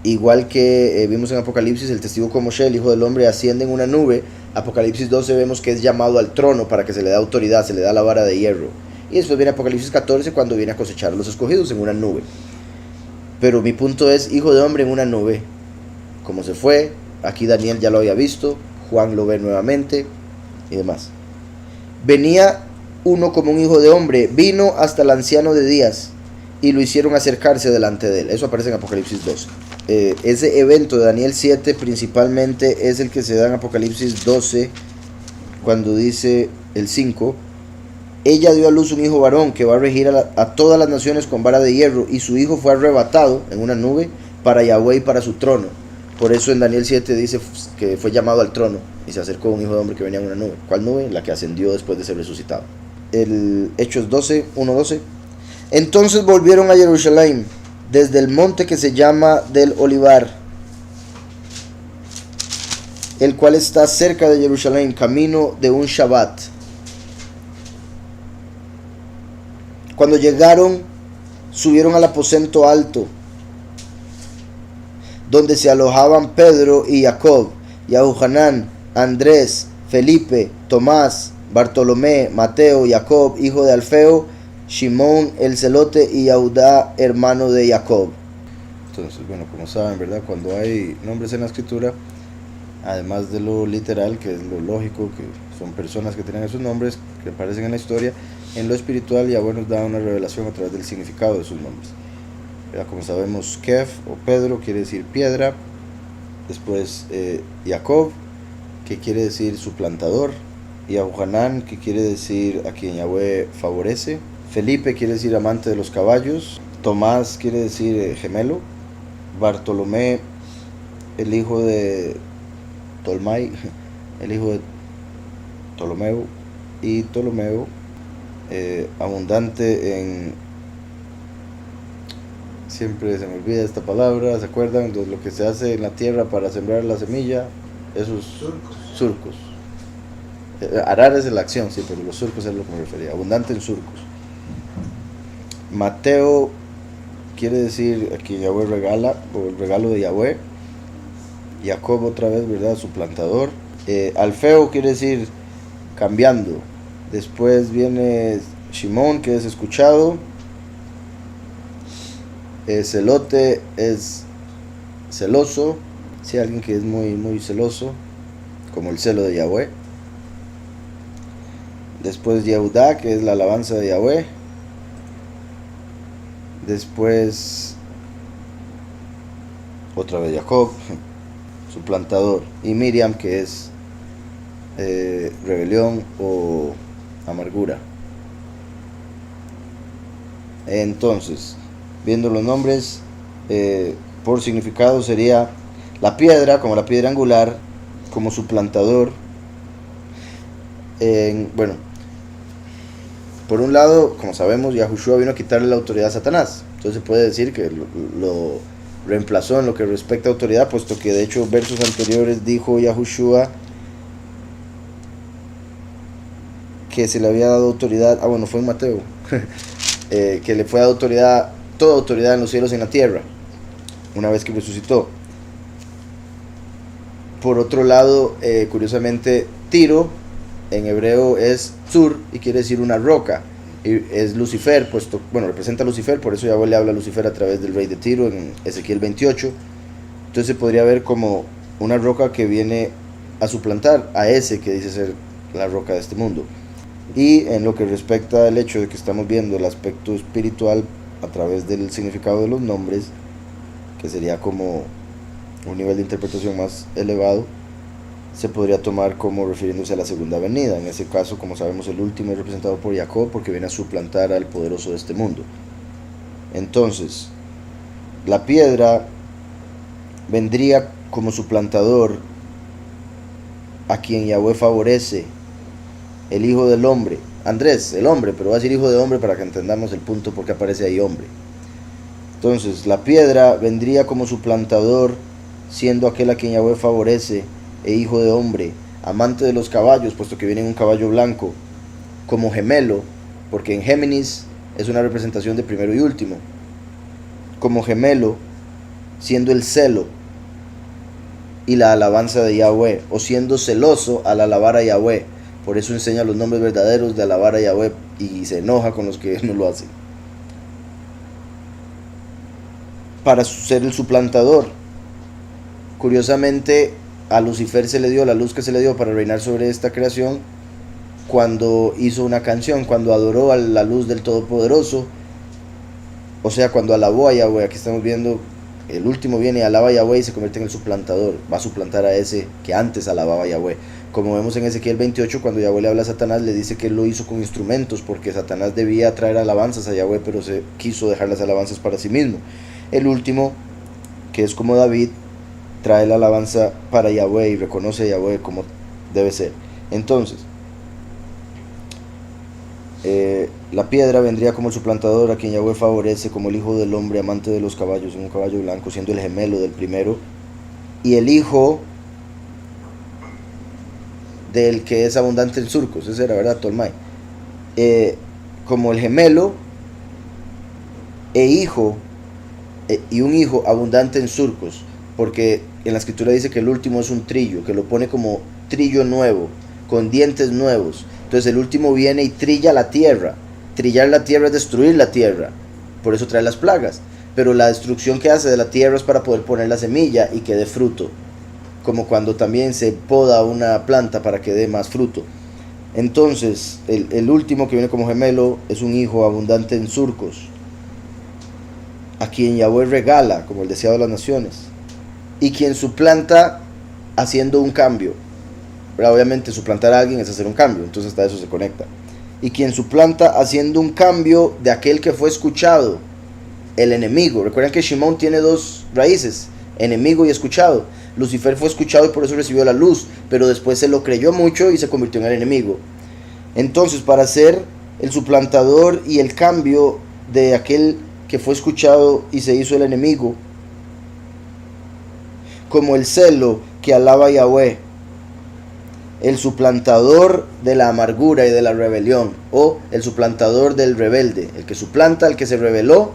Igual que vimos en Apocalipsis, el testigo como Moshe, el hijo del hombre, asciende en una nube. Apocalipsis 12 vemos que es llamado al trono para que se le dé autoridad, se le da la vara de hierro. Y después viene Apocalipsis 14 cuando viene a cosechar a los escogidos en una nube. Pero mi punto es, hijo de hombre en una nube, como se fue, aquí Daniel ya lo había visto, Juan lo ve nuevamente y demás. Venía uno como un hijo de hombre, vino hasta el anciano de días y lo hicieron acercarse delante de él. Eso aparece en Apocalipsis 12. Ese evento de Daniel 7 principalmente es el que se da en Apocalipsis 12 cuando dice el 5: ella dio a luz un hijo varón que va a regir a todas las naciones con vara de hierro, y su hijo fue arrebatado en una nube para Yahweh y para su trono. Por eso en Daniel 7 dice que fue llamado al trono y se acercó un hijo de hombre que venía en una nube. ¿Cuál nube? La que ascendió después de ser resucitado. El Hechos 12, 1-12. Entonces volvieron a Jerusalén desde el monte que se llama del Olivar, el cual está cerca de Jerusalén, camino de un Shabbat. Cuando llegaron, subieron al aposento alto, donde se alojaban Pedro y Jacob, Yahuhanán, Andrés, Felipe, Tomás, Bartolomé, Mateo, Jacob, hijo de Alfeo, Simón el celote y Judá, hermano de Jacob. Entonces, bueno, como saben, ¿verdad? Cuando hay nombres en la escritura, además de lo literal, que es lo lógico, que son personas que tienen esos nombres, que aparecen en la historia, en lo espiritual Yahweh nos da una revelación a través del significado de sus nombres. Como sabemos, Kef o Pedro quiere decir piedra. Después Jacob, que quiere decir suplantador. Yahuhanán, que quiere decir a quien Yahweh favorece. Felipe quiere decir amante de los caballos. Tomás quiere decir gemelo. Bartolomé, el hijo de Tolmai, el hijo de Ptolomeo. Y Ptolomeo, abundante en... Siempre se me olvida esta palabra, ¿se acuerdan? Entonces, lo que se hace en la tierra para sembrar la semilla, esos surcos. Arar es la acción, sí, pero los surcos es lo que me refería, abundante en surcos. Mateo quiere decir a quien Yahweh regala, o el regalo de Yahweh. Jacob otra vez, ¿verdad? Suplantador. Alfeo quiere decir cambiando. Después viene Simón, que es escuchado. Celote es celoso. Sí, alguien que es muy celoso, como el celo de Yahweh. Después Yehudá, que es la alabanza de Yahweh. Después otra vez Jacob, suplantador. Y Miriam, que es rebelión o amargura. Entonces, viendo los nombres, por significado sería la piedra, como la piedra angular, como suplantador. Bueno, por un lado, como sabemos, Yahushua vino a quitarle la autoridad a Satanás. Entonces se puede decir que lo reemplazó en lo que respecta a autoridad, puesto que de hecho versos anteriores dijo Yahushua que se le había dado autoridad, bueno, fue en Mateo, que le fue dada autoridad, toda autoridad en los cielos y en la tierra, una vez que resucitó. Por otro lado, curiosamente, Tiro en hebreo es Tzur y quiere decir una roca. Y es Lucifer, puesto, bueno, representa a Lucifer, por eso Yahweh le habla a Lucifer a través del rey de Tiro en Ezequiel 28. Entonces se podría ver como una roca que viene a suplantar a ese que dice ser la roca de este mundo. Y en lo que respecta al hecho de que estamos viendo el aspecto espiritual a través del significado de los nombres, que sería como un nivel de interpretación más elevado, se podría tomar como refiriéndose a la segunda venida. En ese caso, como sabemos, el último es representado por Jacob porque viene a suplantar al poderoso de este mundo. Entonces, la piedra vendría como suplantador a quien Yahweh favorece, el hijo del hombre. Andrés, el hombre, pero va a decir hijo de hombre para que entendamos el punto porque aparece ahí hombre. Entonces, la piedra vendría como suplantador, siendo aquel a quien Yahweh favorece, e hijo de hombre, amante de los caballos, puesto que viene en un caballo blanco, como gemelo, porque en Géminis es una representación de primero y último, como gemelo, siendo el celo y la alabanza de Yahweh, o siendo celoso al alabar a Yahweh. Por eso enseña los nombres verdaderos de alabar a Yahweh y se enoja con los que no lo hacen. Para ser el suplantador. Curiosamente, a Lucifer se le dio la luz que se le dio para reinar sobre esta creación cuando hizo una canción, cuando adoró a la luz del Todopoderoso, o sea, cuando alabó a Yahweh. Aquí estamos viendo, el último viene y alaba a Yahweh y se convierte en el suplantador, va a suplantar a ese que antes alababa a Yahweh. Como vemos en Ezequiel 28, cuando Yahweh le habla a Satanás, le dice que él lo hizo con instrumentos, porque Satanás debía traer alabanzas a Yahweh, pero se quiso dejar las alabanzas para sí mismo. El último, que es como David, trae la alabanza para Yahweh y reconoce a Yahweh como debe ser. Entonces, la piedra vendría como el suplantador a quien Yahweh favorece, como el hijo del hombre, amante de los caballos, en un caballo blanco, siendo el gemelo del primero, y el hijo del que es abundante en surcos. Ese era, ¿verdad? Tolmai. Como el gemelo y un hijo abundante en surcos, porque en la escritura dice que el último es un trillo, que lo pone como trillo nuevo, con dientes nuevos. Entonces el último viene y trilla la tierra. Trillar la tierra es destruir la tierra, por eso trae las plagas. Pero la destrucción que hace de la tierra es para poder poner la semilla y que dé fruto, como cuando también se poda una planta para que dé más fruto. Entonces el último que viene como gemelo es un hijo abundante en surcos, a quien Yahweh regala como el deseado de las naciones, y quien suplanta haciendo un cambio. Pero obviamente suplantar a alguien es hacer un cambio, entonces hasta eso se conecta. Y quien suplanta haciendo un cambio de aquel que fue escuchado, el enemigo. Recuerden que Shimón tiene dos raíces, enemigo y escuchado. Lucifer fue escuchado y por eso recibió la luz, pero después se lo creyó mucho y se convirtió en el enemigo. Entonces, para ser el suplantador y el cambio de aquel que fue escuchado y se hizo el enemigo, como el celo que alaba a Yahweh, el suplantador de la amargura y de la rebelión, o el suplantador del rebelde, el que suplanta al que se rebeló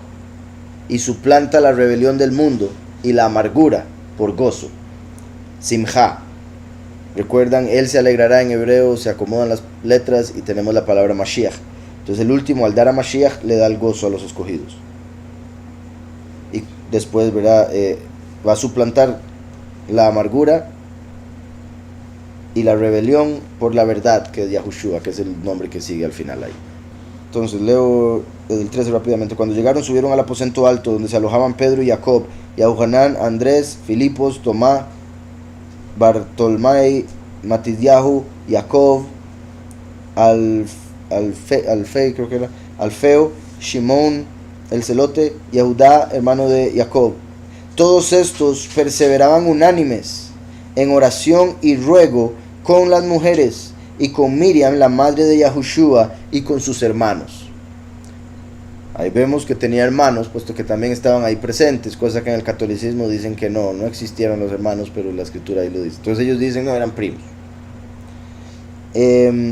y suplanta la rebelión del mundo y la amargura por gozo. Simha. Recuerdan, él se alegrará. En hebreo se acomodan las letras y tenemos la palabra Mashiach. Entonces el último, al dar a Mashiach, le da el gozo a los escogidos. Y después, ¿verdad? Va a suplantar la amargura y la rebelión por la verdad, que es Yahushua, que es el nombre que sigue al final ahí. Entonces leo desde el 13 rápidamente. Cuando llegaron, subieron al aposento alto, donde se alojaban Pedro y Jacob, y Johanán, Andrés, Filipos, Tomás, Bartolomé, Matisyahu, Jacob, creo que era, Alfeo, Shimón, el celote, y Judá, hermano de Jacob. Todos estos perseveraban unánimes en oración y ruego con las mujeres y con Miriam, la madre de Yahushua, y con sus hermanos. Ahí vemos que tenía hermanos, puesto que también estaban ahí presentes, cosa que en el catolicismo dicen que no existieron los hermanos, pero la escritura ahí lo dice. Entonces ellos dicen no, eran primos.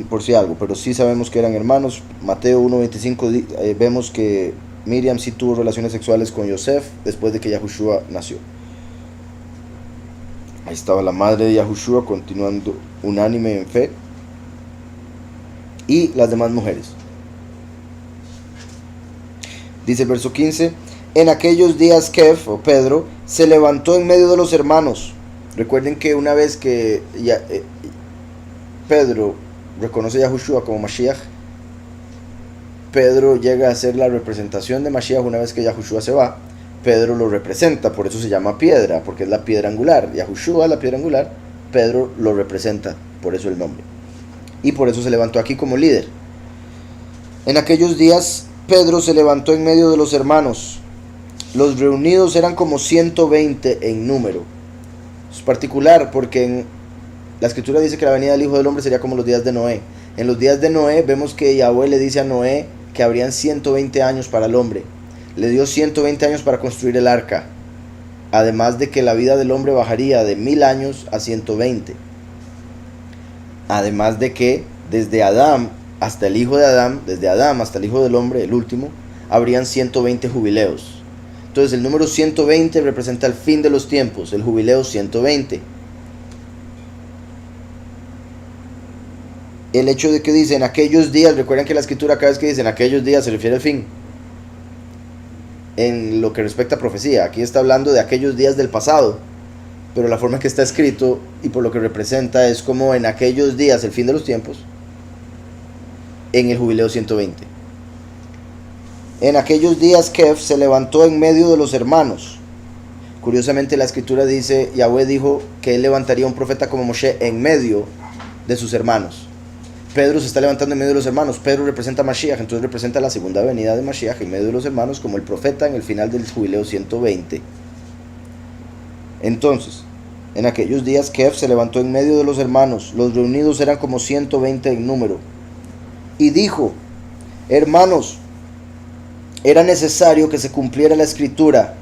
Por si algo, pero sí sabemos que eran hermanos. Mateo 1.25 vemos que Miriam sí tuvo relaciones sexuales con Yosef después de que Yahushua nació. Ahí estaba la madre de Yahushua continuando unánime en fe, y las demás mujeres. Dice el verso 15: en aquellos días Kef, o Pedro, se levantó en medio de los hermanos. Recuerden que una vez que Pedro reconoce a Yahushua como Mashiach, Pedro llega a ser la representación de Mashiach. Una vez que Yahushua se va, Pedro lo representa, por eso se llama piedra, porque es la piedra angular. Yahushua es la piedra angular, Pedro lo representa, por eso el nombre. Y por eso se levantó aquí como líder. En aquellos días Pedro se levantó en medio de los hermanos. Los reunidos eran como 120 en número. Es particular porque la escritura dice que la venida del Hijo del Hombre sería como los días de Noé. En los días de Noé vemos que Yahweh le dice a Noé que habrían 120 años para el hombre. Le dio 120 años para construir el arca. Además de que la vida del hombre bajaría de 1000 años a 120. Además de que desde Adán hasta el hijo de Adán, desde Adán hasta el hijo del hombre, el último, habrían 120 jubileos. Entonces el número 120 representa el fin de los tiempos, el jubileo 120. El hecho de que dice en aquellos días, recuerden que la escritura cada vez que dice en aquellos días se refiere al fin. En lo que respecta a profecía, aquí está hablando de aquellos días del pasado, pero la forma en que está escrito y por lo que representa es como en aquellos días, el fin de los tiempos, en el jubileo 120. En aquellos días Kef se levantó en medio de los hermanos. Curiosamente la escritura dice, Yahweh dijo que él levantaría un profeta como Moshe en medio de sus hermanos. Pedro se está levantando en medio de los hermanos. Pedro representa a Mashiach, entonces representa la segunda venida de Mashiach en medio de los hermanos como el profeta en el final del jubileo 120. Entonces, en aquellos días Kef se levantó en medio de los hermanos. Los reunidos eran como 120 en número. Y dijo, hermanos, era necesario que se cumpliera la escritura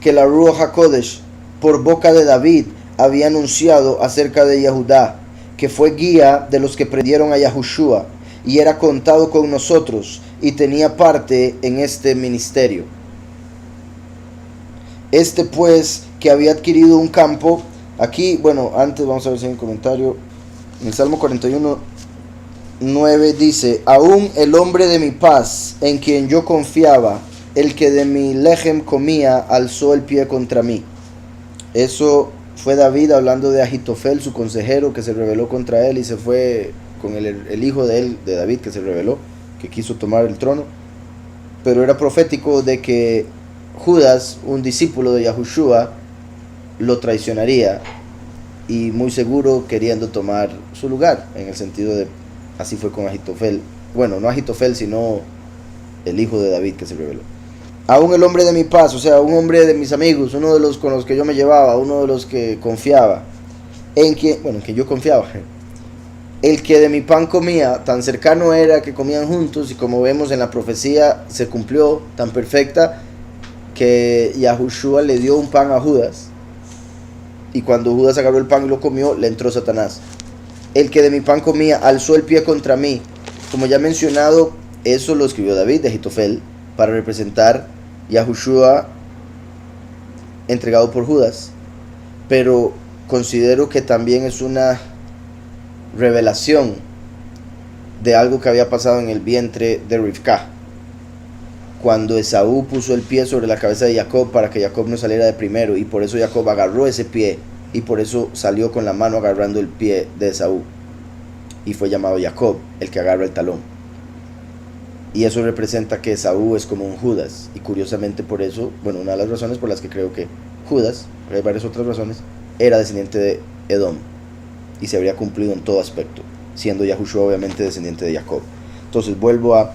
que la Ruach HaKodesh por boca de David había anunciado acerca de Yehudá, que fue guía de los que prendieron a Yahushua, y era contado con nosotros, y tenía parte en este ministerio. Este pues, que había adquirido un campo, aquí, bueno, antes vamos a ver si hay un comentario, en el Salmo 41, 9 dice, aún el hombre de mi paz, en quien yo confiaba, el que de mi lejem comía, alzó el pie contra mí. Eso fue David hablando de Ahitofel, su consejero, que se rebeló contra él y se fue con el hijo de él, de David, que se rebeló, que quiso tomar el trono. Pero era profético de que Judas, un discípulo de Yahushua, lo traicionaría y muy seguro queriendo tomar su lugar, en el sentido de, así fue con Ahitofel. Bueno, no Ahitofel, sino el hijo de David que se rebeló. Aún el hombre de mi paz, o sea, un hombre de mis amigos, uno de los con los que yo me llevaba, uno de los que confiaba, en que yo confiaba, el que de mi pan comía, tan cercano era que comían juntos, y como vemos en la profecía se cumplió tan perfecta que Yahushua le dio un pan a Judas, y cuando Judas agarró el pan y lo comió, le entró Satanás. El que de mi pan comía alzó el pie contra mí. Como ya mencionado, eso lo escribió David de Ahitofel para representar Yahushua entregado por Judas, pero considero que también es una revelación de algo que había pasado en el vientre de Rivka, cuando Esaú puso el pie sobre la cabeza de Jacob para que Jacob no saliera de primero, y por eso Jacob agarró ese pie y por eso salió con la mano agarrando el pie de Esaú, y fue llamado Jacob, el que agarra el talón. Y eso representa que Esaú es como un Judas, y curiosamente por eso, bueno, una de las razones por las que creo que Judas, hay varias otras razones, era descendiente de Edom, y se habría cumplido en todo aspecto, siendo Yahushua obviamente descendiente de Jacob. Entonces vuelvo a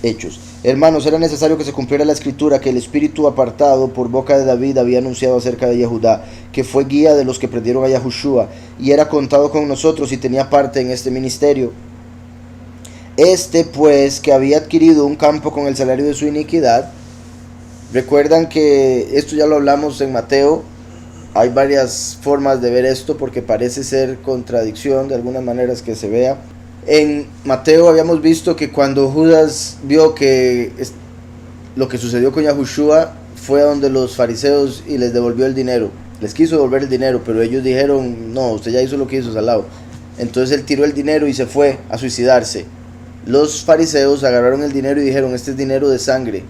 Hechos. Hermanos, era necesario que se cumpliera la escritura que el espíritu apartado por boca de David había anunciado acerca de Yehudá, que fue guía de los que prendieron a Yahushua, y era contado con nosotros y tenía parte en este ministerio. Este pues, que había adquirido un campo con el salario de su iniquidad. Recuerdan que esto ya lo hablamos en Mateo. Hay varias formas de ver esto porque parece ser contradicción de algunas maneras que se vea. En Mateo habíamos visto que cuando Judas vio que lo que sucedió con Yahushua, fue a donde los fariseos y les devolvió el dinero. Les quiso devolver el dinero, pero ellos dijeron, no, usted ya hizo lo que hizo, salado. Entonces él tiró el dinero y se fue a suicidarse. Los fariseos agarraron el dinero y dijeron, este es dinero de sangre,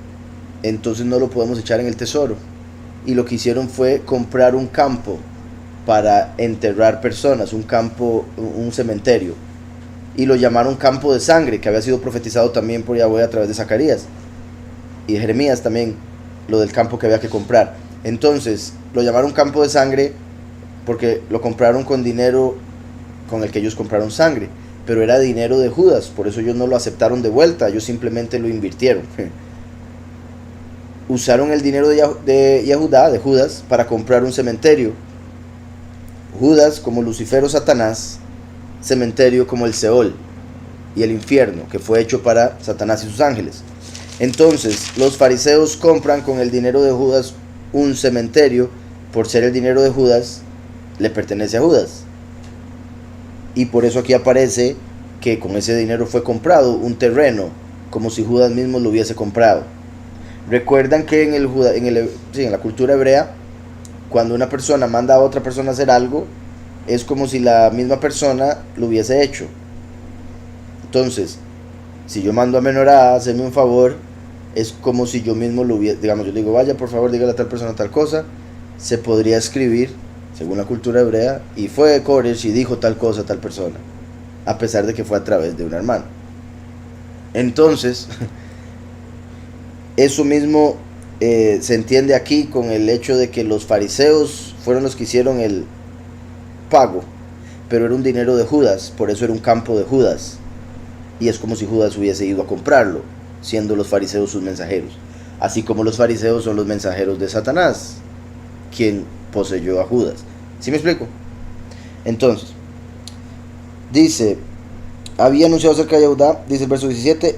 entonces no lo podemos echar en el tesoro. Y lo que hicieron fue comprar un campo para enterrar personas, un campo, un cementerio. Y lo llamaron campo de sangre, que había sido profetizado también por Yahweh a través de Zacarías. Y de Jeremías también, lo del campo que había que comprar. Entonces, lo llamaron campo de sangre porque lo compraron con dinero con el que ellos compraron sangre. Pero era dinero de Judas, por eso ellos no lo aceptaron de vuelta, ellos simplemente lo invirtieron. Usaron el dinero de Yehudá, de Judas, para comprar un cementerio. Judas como Lucifer o Satanás, cementerio como el Seol y el infierno, que fue hecho para Satanás y sus ángeles. Entonces, los fariseos compran con el dinero de Judas un cementerio, por ser el dinero de Judas, le pertenece a Judas. Y por eso aquí aparece que con ese dinero fue comprado un terreno, como si Judas mismo lo hubiese comprado. Recuerdan que en la cultura hebrea, cuando una persona manda a otra persona a hacer algo, es como si la misma persona lo hubiese hecho. Entonces, si yo mando a Menorá a hacerme un favor, es como si yo mismo lo hubiese, digamos, yo digo, vaya por favor, dígale a tal persona tal cosa, se podría escribir según la cultura hebrea, y fue Koresh y dijo tal cosa a tal persona, a pesar de que fue a través de un hermano. Entonces, eso mismo se entiende aquí con el hecho de que los fariseos fueron los que hicieron el pago, pero era un dinero de Judas, por eso era un campo de Judas, y es como si Judas hubiese ido a comprarlo, siendo los fariseos sus mensajeros, así como los fariseos son los mensajeros de Satanás, quien poseyó a Judas. ¿Sí me explico? Entonces, dice, había anunciado acerca de Yehudá, dice el verso 17,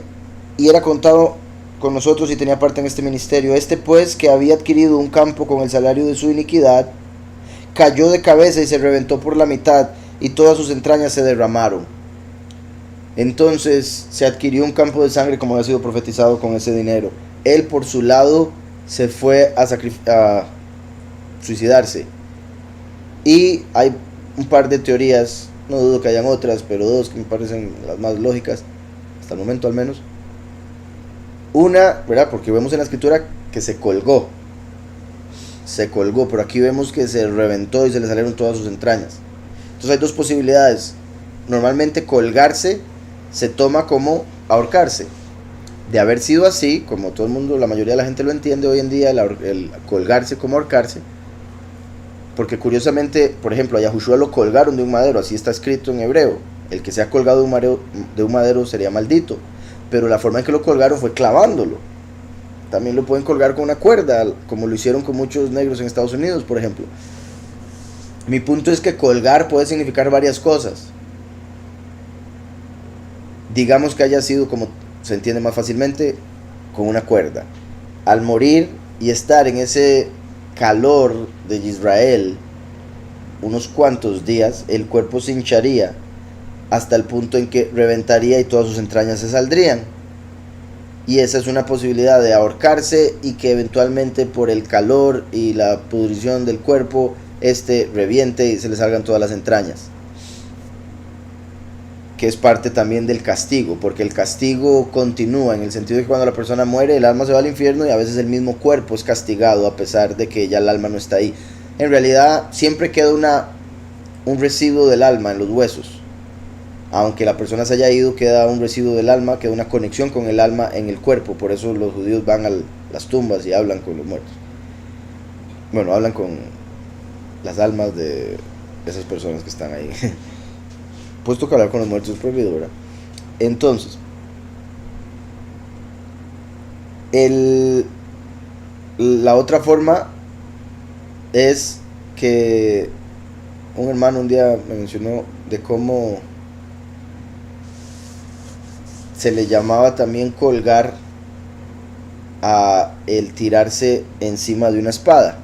y era contado con nosotros y tenía parte en este ministerio. Este pues, que había adquirido un campo con el salario de su iniquidad, cayó de cabeza y se reventó por la mitad, y todas sus entrañas se derramaron. Entonces se adquirió un campo de sangre como había sido profetizado con ese dinero. Él por su lado se fue a suicidarse. Y hay un par de teorías, no dudo que hayan otras, pero dos que me parecen las más lógicas, hasta el momento al menos. Una, ¿verdad? Porque vemos en la escritura que se colgó, pero aquí vemos que se reventó y se le salieron todas sus entrañas. Entonces hay dos posibilidades. Normalmente colgarse se toma como ahorcarse. De haber sido así, como todo el mundo, la mayoría de la gente lo entiende hoy en día, el colgarse como ahorcarse, porque curiosamente, por ejemplo, a Yahushua lo colgaron de un madero, así está escrito en hebreo. El que sea colgado de un madero sería maldito, pero la forma en que lo colgaron fue clavándolo. También lo pueden colgar con una cuerda, como lo hicieron con muchos negros en Estados Unidos, por ejemplo. Mi punto es que colgar puede significar varias cosas. Digamos que haya sido, como se entiende más fácilmente, con una cuerda. Al morir y estar en ese calor de Israel unos cuantos días, el cuerpo se hincharía hasta el punto en que reventaría y todas sus entrañas se saldrían. Y esa es una posibilidad de ahorcarse y que eventualmente por el calor y la pudrición del cuerpo reviente y se le salgan todas las entrañas, que es parte también del castigo, porque el castigo continúa en el sentido de que cuando la persona muere el alma se va al infierno y a veces el mismo cuerpo es castigado a pesar de que ya el alma no está ahí. en realidad siempre queda un residuo del alma en los huesos. Aunque la persona se haya ido, queda un residuo del alma, queda una conexión con el alma en el cuerpo. Por eso los judíos van a las tumbas y hablan con los muertos. Bueno, hablan con las almas de esas personas que están ahí. Puesto que hablar con los muertos es prohibido, ¿verdad? Entonces, la otra forma es que un hermano un día me mencionó de cómo se le llamaba también colgar a el tirarse encima de una espada,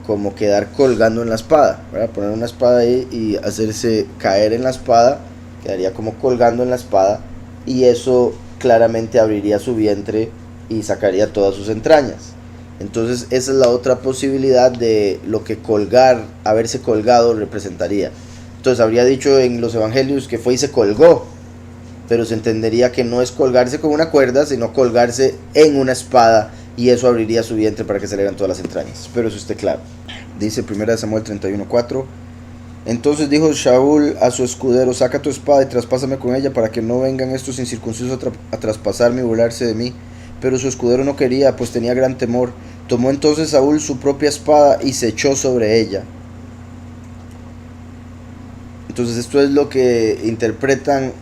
como quedar colgando en la espada, ¿verdad? Poner una espada ahí y hacerse caer en la espada, quedaría como colgando en la espada, y eso claramente abriría su vientre y sacaría todas sus entrañas. Entonces esa es la otra posibilidad de lo que colgar, haberse colgado representaría. Entonces habría dicho en los evangelios que fue y se colgó, pero se entendería que no es colgarse con una cuerda, sino colgarse en una espada, y eso abriría su vientre para que salieran todas las entrañas. Espero eso esté claro. Dice 1 Samuel 31:4. Entonces dijo Shaul a su escudero: saca tu espada y traspásame con ella, para que no vengan estos incircuncisos a traspasarme y burlarse de mí. Pero su escudero no quería, pues tenía gran temor. Tomó entonces Saúl su propia espada y se echó sobre ella. Entonces esto es lo que interpretan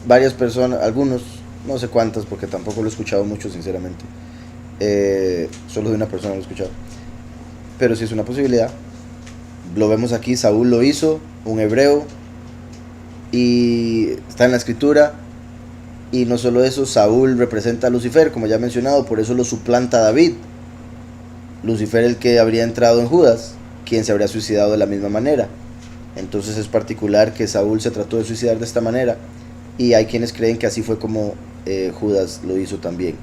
varias personas, algunos, no sé cuántas, porque tampoco lo he escuchado mucho, sinceramente. Solo de una persona lo he escuchado. Pero sí es una posibilidad. Lo vemos aquí, Saúl lo hizo, un hebreo, y está en la escritura. Y no solo eso, Saúl representa a Lucifer, como ya he mencionado, por eso lo suplanta David. Lucifer, el que habría entrado en Judas, quien se habría suicidado de la misma manera. Entonces es particular que Saúl se trató de suicidar de esta manera, y hay quienes creen que así fue como Judas lo hizo también.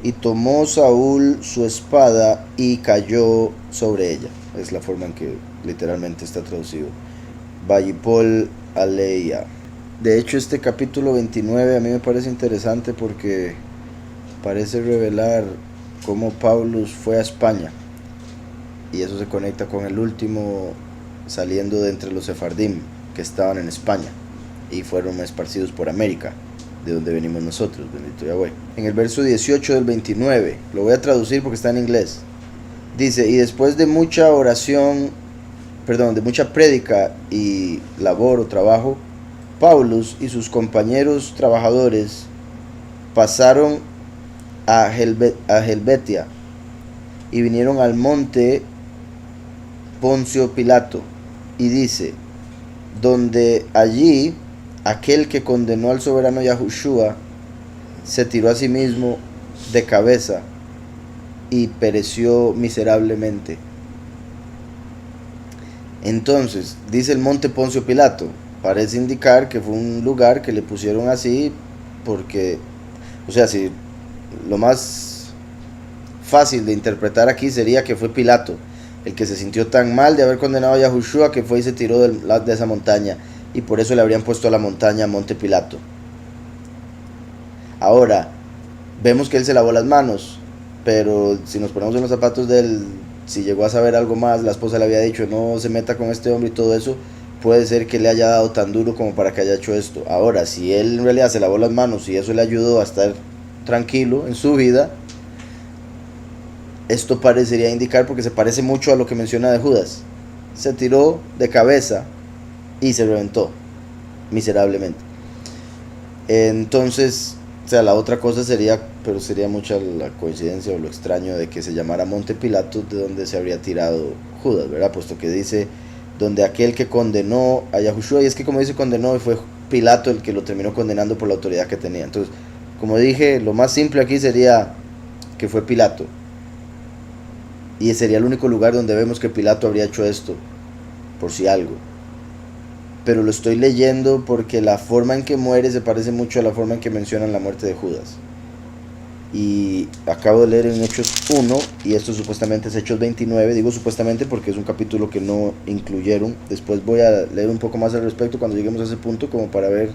Y tomó Saúl su espada y cayó sobre ella. Es la forma en que literalmente está traducido. Vayipol aleia. De hecho, este capítulo 29 a mí me parece interesante porque parece revelar cómo Paulus fue a España. Y eso se conecta con el último saliendo de entre los sefardim que estaban en España y fueron esparcidos por América, de donde venimos nosotros, bendito Yahweh. En el verso 18 del 29, lo voy a traducir porque está en inglés. Dice: y después de mucha oración, de mucha prédica y labor o trabajo, Paulus y sus compañeros trabajadores pasaron a Helvetia y vinieron al monte Poncio Pilato, y dice, donde allí aquel que condenó al soberano Yahushua se tiró a sí mismo de cabeza y pereció miserablemente. Entonces, dice el monte Poncio Pilato, parece indicar que fue un lugar que le pusieron así porque, o sea, si lo más fácil de interpretar aquí sería que fue Pilato el que se sintió tan mal de haber condenado a Yahushua que fue y se tiró de esa montaña, y por eso le habrían puesto a la montaña Monte Pilato. Ahora, vemos que él se lavó las manos, pero si nos ponemos en los zapatos de él, si llegó a saber algo más, la esposa le había dicho no se meta con este hombre y todo eso, puede ser que le haya dado tan duro como para que haya hecho esto. Ahora, si él en realidad se lavó las manos y eso le ayudó a estar tranquilo en su vida, esto parecería indicar, porque se parece mucho a lo que menciona de Judas, se tiró de cabeza y se reventó miserablemente. Entonces, o sea, la otra cosa sería, pero sería mucha la coincidencia o lo extraño de que se llamara Monte Pilato, de donde se habría tirado Judas, ¿verdad? Puesto que dice, donde aquel que condenó a Yahushua, y es que como dice condenó, fue Pilato el que lo terminó condenando por la autoridad que tenía. Entonces, como dije, lo más simple aquí sería que fue Pilato, y sería el único lugar donde vemos que Pilato habría hecho esto, por si algo. Pero lo estoy leyendo porque la forma en que muere se parece mucho a la forma en que mencionan la muerte de Judas. Y acabo de leer en Hechos 1, y esto supuestamente es Hechos 29, digo supuestamente porque es un capítulo que no incluyeron. Después voy a leer un poco más al respecto cuando lleguemos a ese punto, como para ver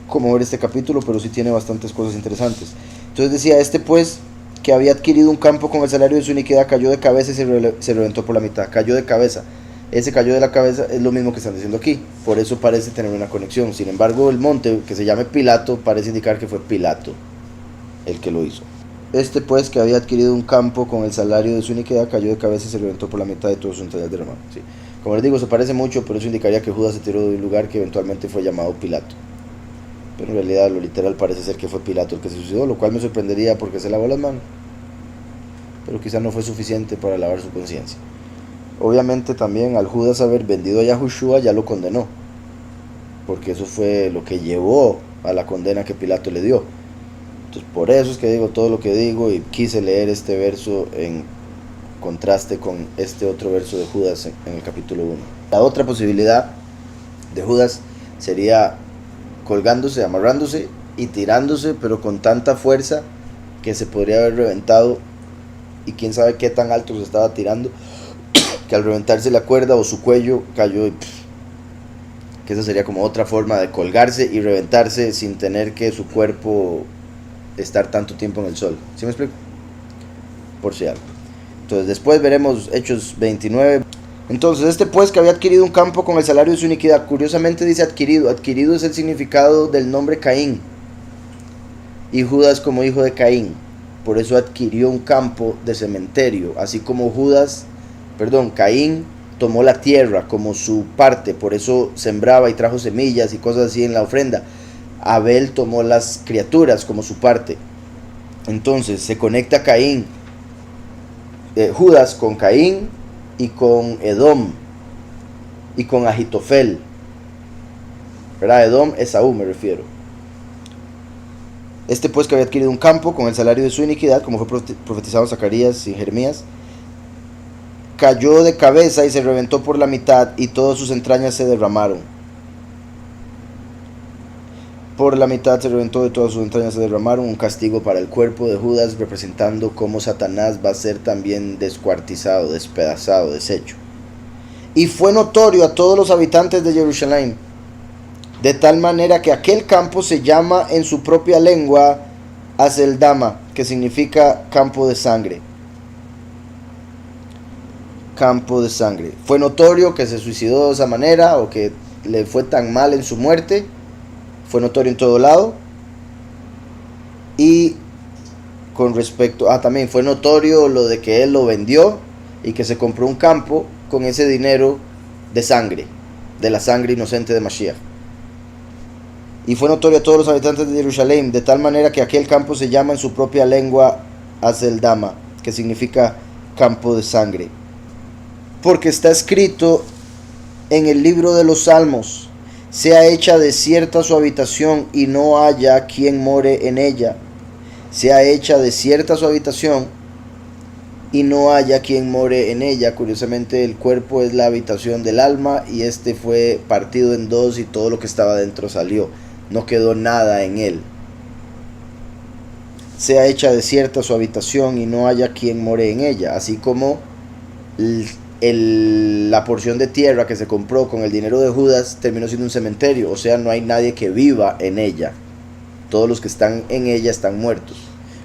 cómo ver este capítulo, pero sí tiene bastantes cosas interesantes. Entonces decía, pues que había adquirido un campo con el salario de su iniquidad cayó de cabeza y se reventó por la mitad. Cayó de cabeza. Ese cayó de la cabeza es lo mismo que están diciendo aquí. Por eso parece tener una conexión. Sin embargo, el monte, que se llame Pilato, parece indicar que fue Pilato el que lo hizo. Este pues que había adquirido un campo con el salario de su iniquidad cayó de cabeza y se reventó por la mitad de todo su entrañas derramado. Sí. Como les digo, se parece mucho, pero eso indicaría que Judas se tiró de un lugar que eventualmente fue llamado Pilato. Pero en realidad lo literal parece ser que fue Pilato el que se suicidó, lo cual me sorprendería porque se lavó las manos. Pero quizás no fue suficiente para lavar su conciencia. Obviamente también al Judas haber vendido a Yahushua ya lo condenó, porque eso fue lo que llevó a la condena que Pilato le dio. Entonces por eso es que digo todo lo que digo y quise leer este verso en contraste con este otro verso de Judas en el capítulo 1. La otra posibilidad de Judas sería colgándose, amarrándose y tirándose, pero con tanta fuerza que se podría haber reventado, y quién sabe qué tan alto se estaba tirando, que al reventarse la cuerda o su cuello cayó y que esa sería como otra forma de colgarse y reventarse sin tener que su cuerpo estar tanto tiempo en el sol. ¿Sí me explico? Por si algo. Entonces después veremos Hechos 29. Entonces este pues que había adquirido un campo con el salario de su iniquidad, curiosamente dice adquirido. Adquirido es el significado del nombre Caín, y Judas como hijo de Caín. Por eso adquirió un campo de cementerio, así como Caín tomó la tierra como su parte, por eso sembraba y trajo semillas y cosas así en la ofrenda. Abel tomó las criaturas como su parte. Entonces se conecta Judas con Caín y con Edom y con Ahitofel, ¿verdad? Edom, Esaú me refiero. Este pues que había adquirido un campo con el salario de su iniquidad, como fue profetizado en Zacarías y Jeremías, cayó de cabeza y se reventó por la mitad, y todas sus entrañas se derramaron. Por la mitad se reventó y todas sus entrañas se derramaron, un castigo para el cuerpo de Judas, representando cómo Satanás va a ser también descuartizado, despedazado, deshecho. Y fue notorio a todos los habitantes de Jerusalén, de tal manera que aquel campo se llama en su propia lengua Haceldama, que significa campo de sangre. Campo de sangre. Fue notorio que se suicidó de esa manera, o que le fue tan mal en su muerte. Fue notorio en todo lado. Y con respecto también fue notorio lo de que él lo vendió y que se compró un campo con ese dinero de sangre, de la sangre inocente de Mashiach. Y fue notorio a todos los habitantes de Jerusalén, de tal manera que aquel campo se llama en su propia lengua Haceldama, que significa campo de sangre. Porque está escrito en el libro de los Salmos: sea hecha desierta su habitación y no haya quien more en ella. Sea hecha desierta su habitación y no haya quien more en ella. Curiosamente, el cuerpo es la habitación del alma, y este fue partido en dos y todo lo que estaba dentro salió. No quedó nada en él. Sea hecha desierta su habitación y no haya quien more en ella. Así como la porción de tierra que se compró con el dinero de Judas terminó siendo un cementerio. O sea, no hay nadie que viva en ella. Todos los que están en ella están muertos,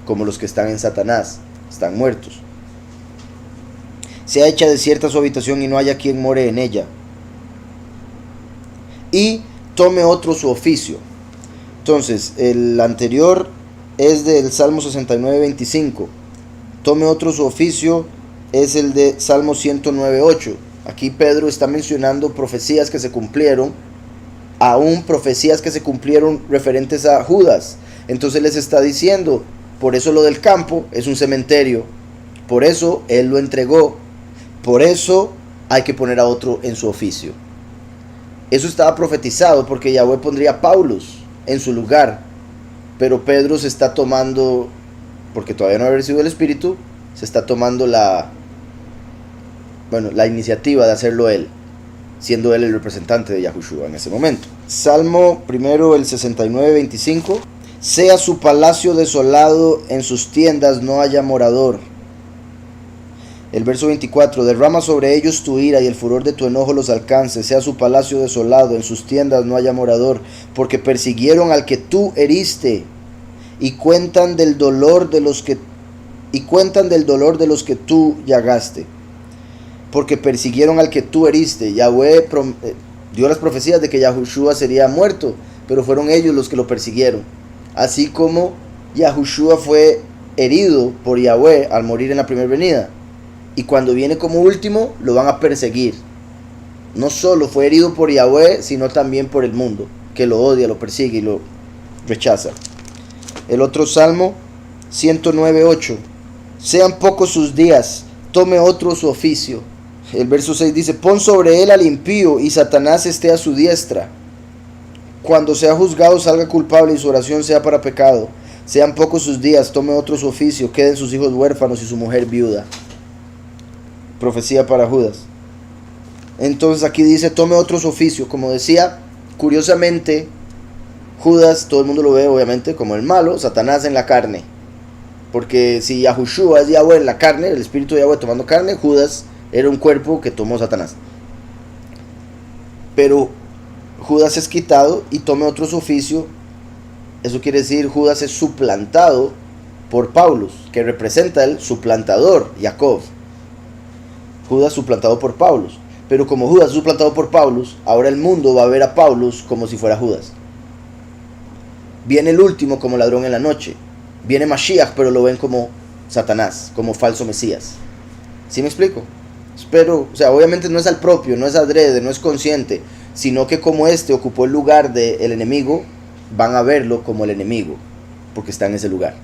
como los que están en Satanás están muertos. Sea hecha desierta su habitación y no haya quien more en ella. Y tome otro su oficio. Entonces, el anterior es del Salmo 69:25. Tome otro su oficio es el de Salmo 109:8. Aquí Pedro está mencionando profecías que se cumplieron, aún profecías que se cumplieron referentes a Judas. Entonces les está diciendo, por eso lo del campo es un cementerio, por eso él lo entregó, por eso hay que poner a otro en su oficio. Eso estaba profetizado porque Yahweh pondría a Paulus en su lugar, pero Pedro se está tomando, porque todavía no ha recibido el Espíritu, se está tomando la iniciativa de hacerlo él, siendo él el representante de Yahushua en ese momento. Salmo primero, el 69:25. Sea su palacio desolado, en sus tiendas no haya morador. El verso 24. Derrama sobre ellos tu ira y el furor de tu enojo los alcance. Sea su palacio desolado, en sus tiendas no haya morador, porque persiguieron al que tú heriste y cuentan del dolor de los que y cuentan del dolor de los que tú llagaste, porque persiguieron al que tú heriste. Yahweh dio las profecías de que Yahushua sería muerto, pero fueron ellos los que lo persiguieron. Así como Yahushua fue herido por Yahweh al morir en la primera venida, y cuando viene como último lo van a perseguir. No solo fue herido por Yahweh, sino también por el mundo, que lo odia, lo persigue y lo rechaza. El otro salmo, 109:8. Sean pocos sus días, tome otro su oficio. El verso 6 dice: pon sobre él al impío y Satanás esté a su diestra. Cuando sea juzgado salga culpable y su oración sea para pecado. Sean pocos sus días, tome otro su oficio, queden sus hijos huérfanos y su mujer viuda. Profecía para Judas. Entonces aquí dice: tome otro su oficio. Como decía, curiosamente, Judas, todo el mundo lo ve obviamente como el malo, Satanás en la carne. Porque si Yahushua es Yahweh en la carne, el espíritu de Yahweh tomando carne, Judas era un cuerpo que tomó Satanás. Pero Judas es quitado y tome otro su oficio. Eso quiere decir, Judas es suplantado por Paulus, que representa el suplantador, Jacob. Judas suplantado por Paulus. Pero como Judas es suplantado por Paulus, ahora el mundo va a ver a Paulus como si fuera Judas. Viene el último como ladrón en la noche. Viene Mashiach, pero lo ven como Satanás, como falso Mesías. ¿Sí me explico? Espero, o sea, obviamente no es al propio, no es adrede, no es consciente, sino que como este ocupó el lugar del enemigo, van a verlo como el enemigo, porque está en ese lugar.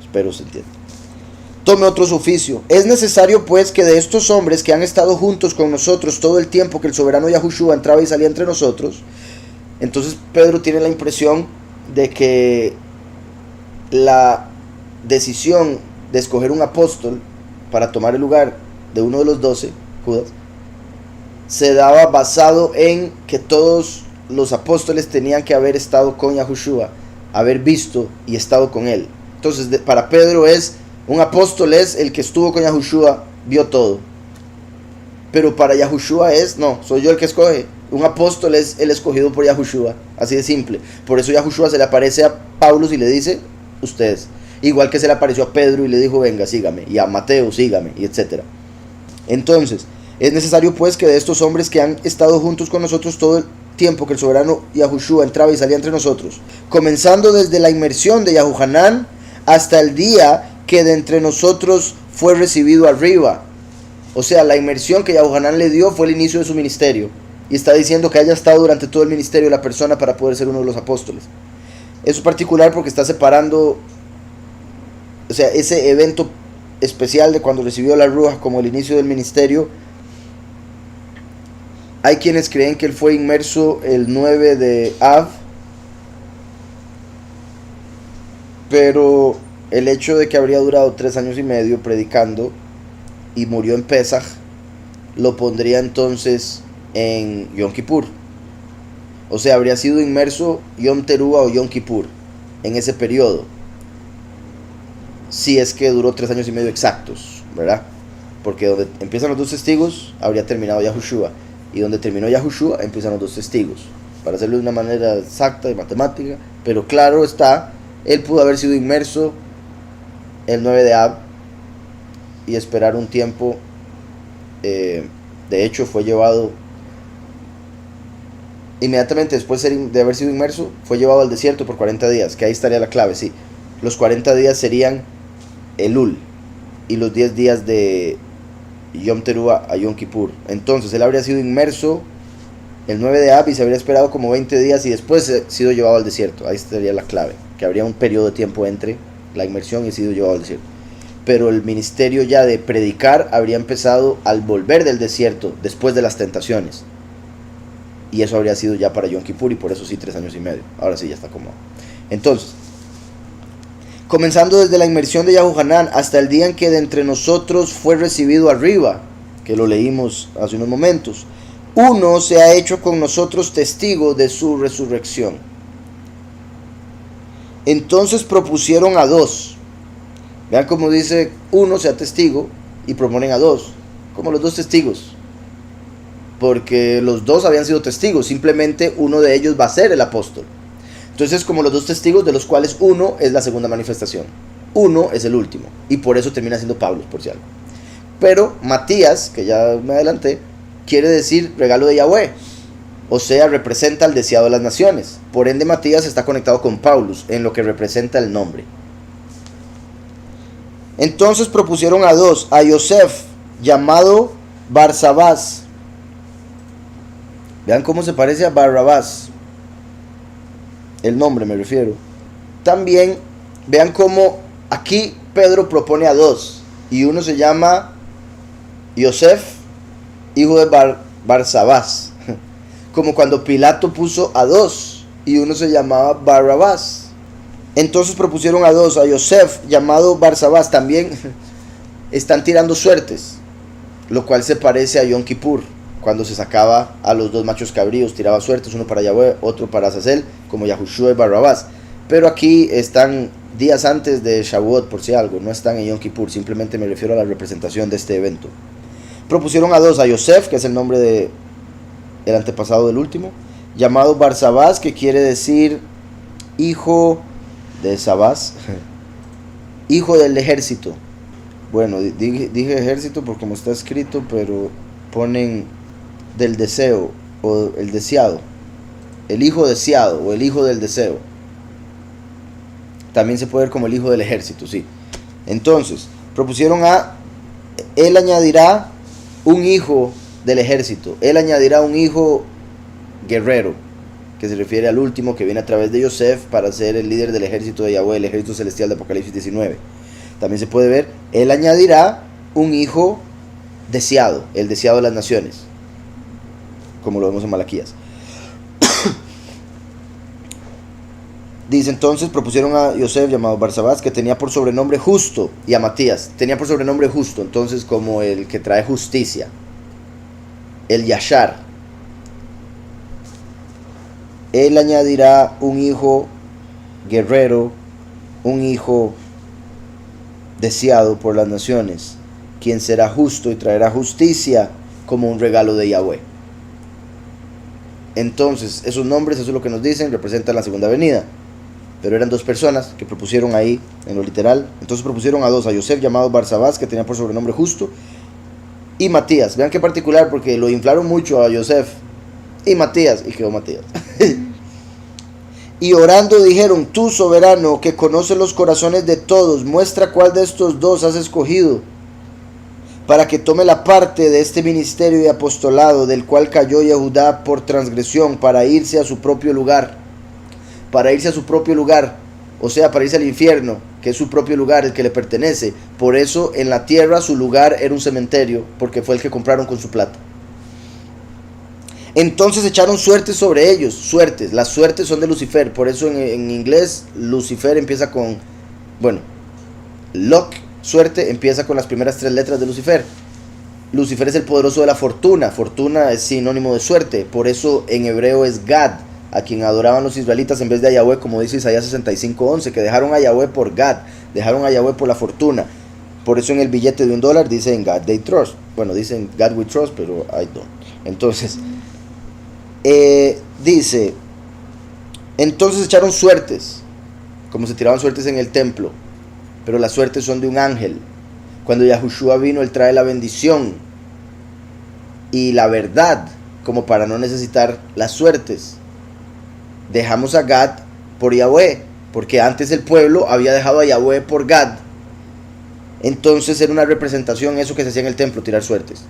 Espero se entienda. Tome otro su oficio. Es necesario pues que de estos hombres que han estado juntos con nosotros todo el tiempo que el soberano Yahushua entraba y salía entre nosotros. Entonces Pedro tiene la impresión de que la decisión de escoger un apóstol para tomar el lugar de uno de los 12, Judas, se daba basado en que todos los apóstoles tenían que haber estado con Yahushua, haber visto y estado con él. Entonces para Pedro un apóstol es el que estuvo con Yahushua, vio todo. Pero para Yahushua no, soy yo el que escoge. Un apóstol es el escogido por Yahushua, así de simple. Por eso Yahushua se le aparece a Pablo y le dice, ustedes. Igual que se le apareció a Pedro y le dijo, venga, sígame. Y a Mateo, sígame, y etc. Entonces, es necesario pues que de estos hombres que han estado juntos con nosotros todo el tiempo que el soberano Yahushua entraba y salía entre nosotros, comenzando desde la inmersión de Yahuhanán hasta el día que de entre nosotros fue recibido arriba. O sea, la inmersión que Yahuhanán le dio fue el inicio de su ministerio. Y está diciendo que haya estado durante todo el ministerio de la persona para poder ser uno de los apóstoles. Eso es particular porque está separando, o sea, ese evento especial de cuando recibió la Ruach como el inicio del ministerio. Hay quienes creen que él fue inmerso el 9 de Av, pero el hecho de que habría durado 3 años y medio predicando y murió en Pesach, lo pondría entonces en Yom Kippur. O sea, habría sido inmerso Yom Teruah o Yom Kippur en ese periodo, si es que duró 3 años y medio exactos, ¿verdad? Porque donde empiezan los 2 testigos habría terminado Yahushua, y donde terminó Yahushua empiezan los 2 testigos, para hacerlo de una manera exacta y matemática. Pero claro está, él pudo haber sido inmerso el 9 de Ab y esperar un tiempo. De hecho fue llevado inmediatamente después de haber sido inmerso, fue llevado al desierto por 40 días, que ahí estaría la clave, sí. Los 40 días serían Elul y los 10 días de Yom Teruah a Yom Kippur. Entonces él habría sido inmerso el 9 de Ab y se habría esperado como 20 días y después sido llevado al desierto. Ahí estaría la clave, que habría un periodo de tiempo entre la inmersión y sido llevado al desierto. Pero el ministerio ya de predicar habría empezado al volver del desierto después de las tentaciones, y eso habría sido ya para Yom Kippur, y por eso sí 3 años y medio. Ahora sí ya está cómodo. Entonces, comenzando desde la inmersión de Yahuhanán hasta el día en que de entre nosotros fue recibido arriba, que lo leímos hace unos momentos, uno se ha hecho con nosotros testigo de su resurrección. Entonces propusieron a 2. Vean cómo dice uno sea testigo y proponen a 2, como los 2 testigos, porque los 2 habían sido testigos, simplemente uno de ellos va a ser el apóstol. Entonces como los 2 testigos, de los cuales uno es la segunda manifestación. uno es el último, y por eso termina siendo Pablo, por si algo. Pero Matías, que ya me adelanté, quiere decir regalo de Yahweh, o sea, representa al deseado de las naciones. Por ende, Matías está conectado con Paulus en lo que representa el nombre. Entonces propusieron a dos, a Yosef, llamado Barsabás. Vean cómo se parece a Barrabás, el nombre me refiero. También vean cómo aquí Pedro propone a dos, y uno se llama Yosef, hijo de Barsabás, como cuando Pilato puso a dos y uno se llamaba Barrabás. Entonces propusieron a dos, a Yosef, llamado Barsabás. También están tirando suertes, lo cual se parece a Yom Kippur, cuando se sacaba a los dos machos cabríos, tiraba suertes, uno para Yahweh, otro para Azazel, como Yahushua y Barrabás. Pero aquí están días antes de Shavuot, por si algo, no están en Yom Kippur, simplemente me refiero a la representación de este evento. Propusieron a dos, a Yosef, que es el nombre de el antepasado del último, llamado Barsabás, que quiere decir hijo de Sabás, hijo del ejército. Bueno, dije ejército por como está escrito, pero ponen del deseo o el deseado, el hijo deseado o el hijo del deseo. También se puede ver como el hijo del ejército, sí. Entonces, propusieron a él añadirá un hijo del ejército, él añadirá un hijo guerrero, que se refiere al último que viene a través de Yosef para ser el líder del ejército de Yahweh, el ejército celestial de Apocalipsis 19. También se puede ver, él añadirá un hijo deseado, el deseado de las naciones, como lo vemos en Malaquías. Dice entonces, propusieron a Yosef, llamado Barsabás, que tenía por sobrenombre justo, y a Matías, tenía por sobrenombre justo, entonces como el que trae justicia, el Yashar. Él añadirá un hijo guerrero, un hijo deseado por las naciones, quien será justo y traerá justicia como un regalo de Yahweh. Entonces, esos nombres, eso es lo que nos dicen, representan la segunda venida. Pero eran dos personas que propusieron ahí, en lo literal. Entonces propusieron a dos, a Yosef, llamado Barsabás, que tenía por sobrenombre justo, y Matías. Vean qué particular, porque lo inflaron mucho a Yosef y Matías, y quedó Matías. Y orando dijeron, tú soberano, que conoces los corazones de todos, muestra cuál de estos dos has escogido, para que tome la parte de este ministerio y apostolado, del cual cayó Yehudá por transgresión, para irse a su propio lugar. Para irse a su propio lugar, o sea, para irse al infierno, que es su propio lugar, el que le pertenece. Por eso en la tierra su lugar era un cementerio, porque fue el que compraron con su plata. Entonces echaron suertes sobre ellos, suertes, las suertes son de Lucifer, por eso en inglés Lucifer empieza con, bueno, luck, suerte, empieza con las primeras tres letras de Lucifer. Lucifer es el poderoso de la fortuna, fortuna es sinónimo de suerte, por eso en hebreo es Gad, a quien adoraban los israelitas en vez de a Yahweh, como dice Isaías 65:11, que dejaron a Yahweh por Gad, dejaron a Yahweh por la fortuna. Por eso en el billete de $1 dice en God they trust. Bueno, dicen God we trust, pero I don't. Entonces, dice, entonces echaron suertes, como se tiraban suertes en el templo, pero las suertes son de un ángel. Cuando Yahushua vino, él trae la bendición y la verdad, como para no necesitar las suertes. Dejamos a Gad por Yahweh, porque antes el pueblo había dejado a Yahweh por Gad. Entonces era una representación eso que se hacía en el templo, tirar suertes.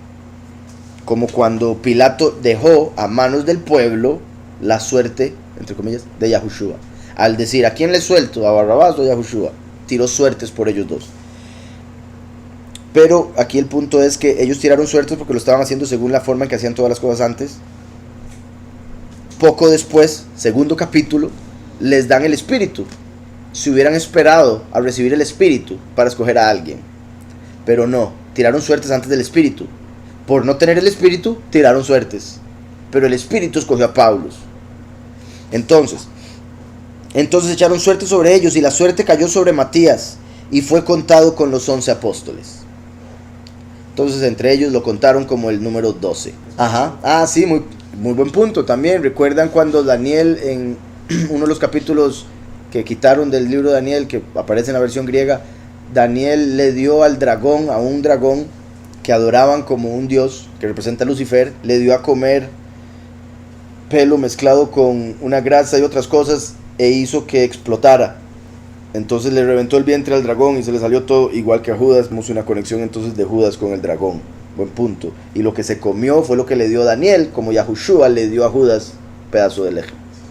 Como cuando Pilato dejó a manos del pueblo la suerte, entre comillas, de Yahushua. Al decir, ¿a quién le suelto? ¿A Barrabás o a Yahushua? Tiró suertes por ellos dos. Pero aquí el punto es que ellos tiraron suertes porque lo estaban haciendo según la forma en que hacían todas las cosas antes. Poco después, segundo capítulo, les dan el espíritu. Si hubieran esperado a recibir el espíritu para escoger a alguien. Pero no, tiraron suertes antes del espíritu. Por no tener el espíritu, tiraron suertes. Pero el espíritu escogió a Pablos. Entonces echaron suerte sobre ellos, y la suerte cayó sobre Matías, y fue contado con los 11 apóstoles. Entonces entre ellos lo contaron como el número 12. Ajá, sí, muy buen punto también. ¿Recuerdan cuando Daniel, en uno de los capítulos que quitaron del libro de Daniel, que aparece en la versión griega, Daniel le dio al dragón, a un dragón que adoraban como un dios, que representa a Lucifer, le dio a comer pelo mezclado con una grasa y otras cosas e hizo que explotara. Entonces le reventó el vientre al dragón y se le salió todo, igual que a Judas. Vemos una conexión entonces de Judas con el dragón. Buen punto. Y lo que se comió fue lo que le dio Daniel, como Yahushua le dio a Judas pedazo de leche.